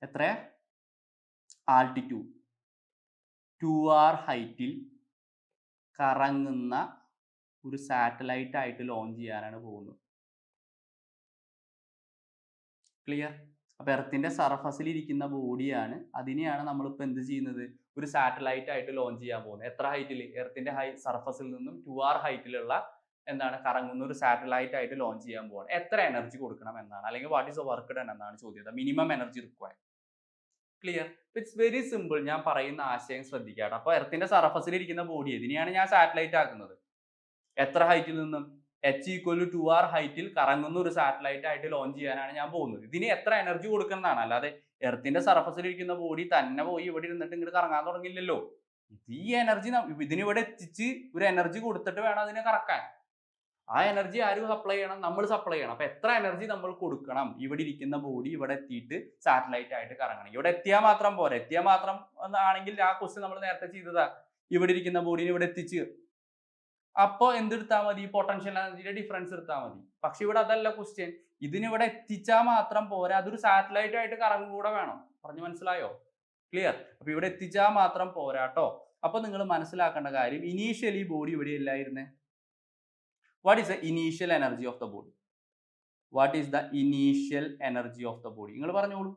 എത്ര? ആൾട്ടിറ്റ്യൂഡ് 2r ഹൈറ്റിൽ കറങ്ങുന്ന ഒരു സാറ്റലൈറ്റ് ആയിട്ട് ലോഞ്ച് ചെയ്യാനാണ് പോകുന്നത്. ക്ലിയർ? അപ്പൊ എർത്തിന്റെ സർഫസിൽ ഇരിക്കുന്ന ബോഡിയാണ്, അതിനെയാണ് നമ്മളിപ്പോൾ എന്ത് ചെയ്യുന്നത്? ഒരു സാറ്റലൈറ്റ് ആയിട്ട് ലോഞ്ച് ചെയ്യാൻ പോകുന്നത്. എത്ര ഹൈറ്റിൽ? എർത്തിന്റെ സർഫസിൽ നിന്നും 2r ഹൈറ്റിലുള്ള എന്താണ് കറങ്ങുന്ന ഒരു സാറ്റലൈറ്റ് ആയിട്ട് ലോഞ്ച് ചെയ്യാൻ പോവാണ്. എത്ര എനർജി കൊടുക്കണം എന്നാണ്, അല്ലെങ്കിൽ what is the work done എന്നാണ് ചോദ്യം. Minimum energy required. Clear? It's very simple. ഞാൻ പറയുന്ന ആശയം ശ്രദ്ധിക്കാട്ടോ. അപ്പൊ എർത്തിന്റെ സർഫസിൽ ഇരിക്കുന്ന ബോഡി ഇതിനെയാണ് ഞാൻ സാറ്റലൈറ്റ് ആക്കുന്നത്. എത്ര ഹൈറ്റിൽ നിന്നും? h=2r ഹൈറ്റിൽ കറങ്ങുന്ന ഒരു സാറ്റലൈറ്റ് ആയിട്ട് ലോഞ്ച് ചെയ്യാനാണ് ഞാൻ പോകുന്നത്. ഇതിന് എത്ര എനർജി കൊടുക്കണം എന്നാണ്. അല്ലാതെ എർത്തിന്റെ സർഫസിൽ ഇരിക്കുന്ന ബോഡി തന്നെ പോയി ഇവിടെ ഇരുന്നിട്ട് ഇങ്ങോട്ട് കറങ്ങാൻ തുടങ്ങില്ലല്ലോ. ഈ എനർജി ഇതിനിവിടെ എത്തിച്ച് ഒരു എനർജി കൊടുത്തിട്ട് വേണം അതിനെ കറക്കാൻ. ആ എനർജി ആരും സപ്ലൈ ചെയ്യണം? നമ്മൾ സപ്ലൈ ചെയ്യണം. അപ്പൊ എത്ര എനർജി നമ്മൾ കൊടുക്കണം? ഇവിടെ ഇരിക്കുന്ന ബോഡി ഇവിടെ എത്തിയിട്ട് സാറ്റലൈറ്റ് ആയിട്ട് കറങ്ങണം. ഇവിടെ എത്തിയാൽ മാത്രം പോരാ. എത്തിയാൽ മാത്രം ആണെങ്കിൽ ആ ക്വസ്റ്റ്യൻ നമ്മൾ നേരത്തെ ചെയ്തതാ. ഇവിടെ ഇരിക്കുന്ന ബോഡിനെ ഇവിടെ എത്തിച്ച്, അപ്പോൾ എന്തെടുത്താൽ മതി? പൊട്ടൻഷ്യൽ എനർജിയുടെ ഡിഫറൻസ് എടുത്താൽ മതി. പക്ഷെ ഇവിടെ അതല്ല ക്വസ്റ്റ്യൻ. ഇതിനിവിടെ എത്തിച്ചാൽ മാത്രം പോരാ, അതൊരു സാറ്റലൈറ്റ് ആയിട്ട് കറങ്ങും കൂടെ വേണം. പറഞ്ഞു മനസ്സിലായോ? ക്ലിയർ? അപ്പൊ ഇവിടെ എത്തിച്ചാൽ മാത്രം പോരാട്ടോ. അപ്പൊ നിങ്ങൾ മനസ്സിലാക്കേണ്ട കാര്യം, ഇനീഷ്യലി ബോഡി ഇവിടെ ഇല്ലായിരുന്നേ. What is the initial energy of the body? What is the initial energy of the body? നിങ്ങൾ പറഞ്ഞോളൂ.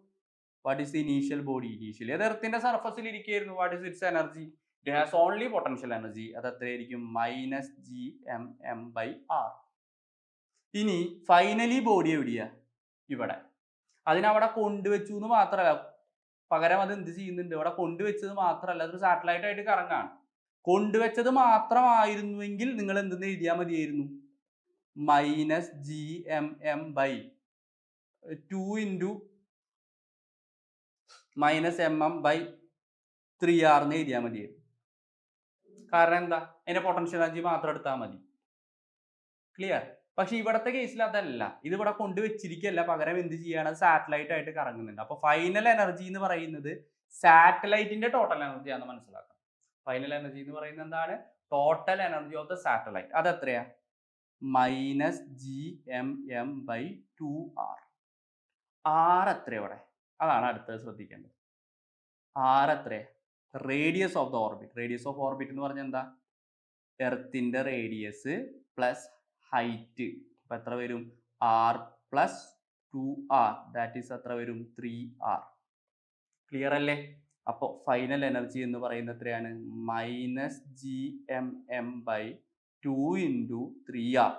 What is the initial body? Initially അത് എർത്തിന്റെ സർഫസിൽ ഇരിക്കുകയായിരുന്നു. What is its energy? It has only potential energy. അത് എത്രയായിരിക്കും? -Gmm/r. ഇനി finally body എവിടെയാ? ഇവിടെ. അതിനവിടെ കൊണ്ടുവച്ചു എന്ന് മാത്രമല്ല, പകരം അത് എന്ത് ചെയ്യുന്നുണ്ട്? ഇവിടെ കൊണ്ടുവച്ചത് മാത്രമല്ല, അതൊരു സാറ്റലൈറ്റ് ആയിട്ട് കറങ്ങാണ്. കൊണ്ടുവച്ചത് മാത്രമായിരുന്നുവെങ്കിൽ നിങ്ങൾ എന്തെന്ന് എഴുതിയാൽ മതിയായിരുന്നു, minus G M M by 2 into minus M M by 3R എന്ന് എഴുതിയാൽ മതിയായിരുന്നു. കാരണം എന്താ, അതിന്റെ പൊട്ടൻഷ്യൽ എനർജി മാത്രം എടുത്താൽ മതി. ക്ലിയർ? പക്ഷെ ഇവിടത്തെ കേസിൽ അതല്ല, ഇത് ഇവിടെ കൊണ്ടുവച്ചിരിക്കല്ല, പകരം എന്ത് ചെയ്യാണ്, സാറ്റലൈറ്റ് ആയിട്ട് കറങ്ങുന്നുണ്ട്. അപ്പൊ ഫൈനൽ എനർജി എന്ന് പറയുന്നത് സാറ്റലൈറ്റിന്റെ ടോട്ടൽ എനർജി ആണെന്ന് മനസ്സിലാക്കണം. ഫൈനൽ എനർജി എന്ന് പറയുന്നത് എന്താണ്, total energy of the satellite. അത് എത്രയാ, minus G M M by 2R. R എത്ര ഇവിടെ, അതാണ് അടുത്തത് ശ്രദ്ധിക്കേണ്ടത്. ആർ എത്രയാ, radius of the orbit. Radius of orbit എന്ന് പറഞ്ഞാൽ എന്താ, എർത്തിന്റെ റേഡിയസ് പ്ലസ് ഹൈറ്റ്. അപ്പൊ എത്ര വരും, R plus 2R, that is എത്ര വരും, 3R. ക്ലിയർ അല്ലേ? അപ്പോൾ ഫൈനൽ എനർജി എന്ന് പറയുന്നത് എത്രയാണ്, minus G M M by 2 into 3R.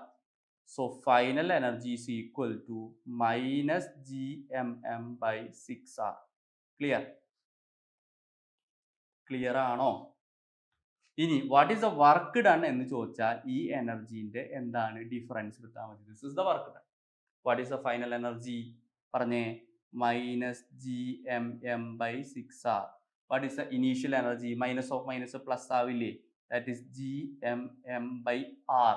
So final energy is equal to minus G M M by 6R. Clear? Clear ആണോ? ഇനി what is the work done എന്ന് ചോദിച്ചാൽ ഈ എനർജീന്റെ എന്താണ് ഡിഫറൻസ് എടുത്താൽ മതി. This is the work done. What is the final energy പറഞ്ഞേ, minus G M M by 6R. What is the initial energy, minus of minus plus ആവില്ലേ, that is G M M by R.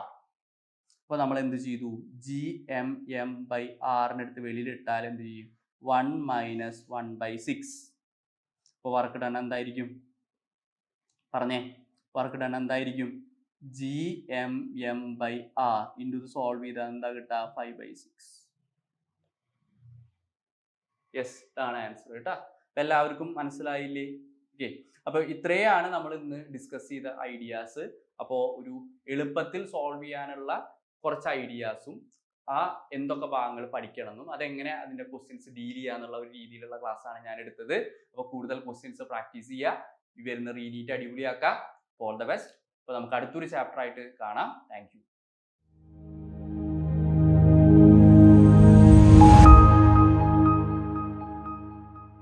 അപ്പൊ നമ്മൾ എന്ത് ചെയ്തു, G M M by ആറിനെടുത്ത് വെളിയിലിട്ടാൽ എന്ത് ചെയ്യും, 1 മൈനസ് 1 ബൈ 6. അപ്പൊ വർക്ക് ഡൺ എന്തായിരിക്കും പറഞ്ഞേ, വർക്ക് ഡൺ എന്തായിരിക്കും, G M M by R into ഇത് സോൾവ് ചെയ്താൽ എന്താ കിട്ടുക, 5 ബൈ 6. യെസ്, ഇതാണ് ആൻസർ കേട്ടോ. അപ്പൊ എല്ലാവർക്കും മനസ്സിലായില്ലേ? ഓക്കെ, അപ്പൊ ഇത്രയാണ് നമ്മൾ ഇന്ന് ഡിസ്കസ് ചെയ്ത ഐഡിയാസ്. അപ്പോൾ ഒരു എളുപ്പത്തിൽ സോൾവ് ചെയ്യാനുള്ള കുറച്ച് ഐഡിയാസും ആ എന്തൊക്കെ ഭാഗങ്ങൾ പഠിക്കണമെന്നും അതെങ്ങനെ അതിന്റെ ക്വസ്റ്റ്യൻസ് ഡീൽ ചെയ്യാന്നുള്ള ഒരു രീതിയിലുള്ള ക്ലാസ് ആണ് ഞാൻ എടുത്തത്. അപ്പോൾ കൂടുതൽ ക്വസ്റ്റ്യൻസ് പ്രാക്ടീസ് ചെയ്യുക, വരുന്ന റീനീറ്റ് അടിപൊളിയാക്കുക. All the best. അപ്പോൾ നമുക്ക് അടുത്തൊരു ചാപ്റ്റർ ആയിട്ട് കാണാം. Thank U.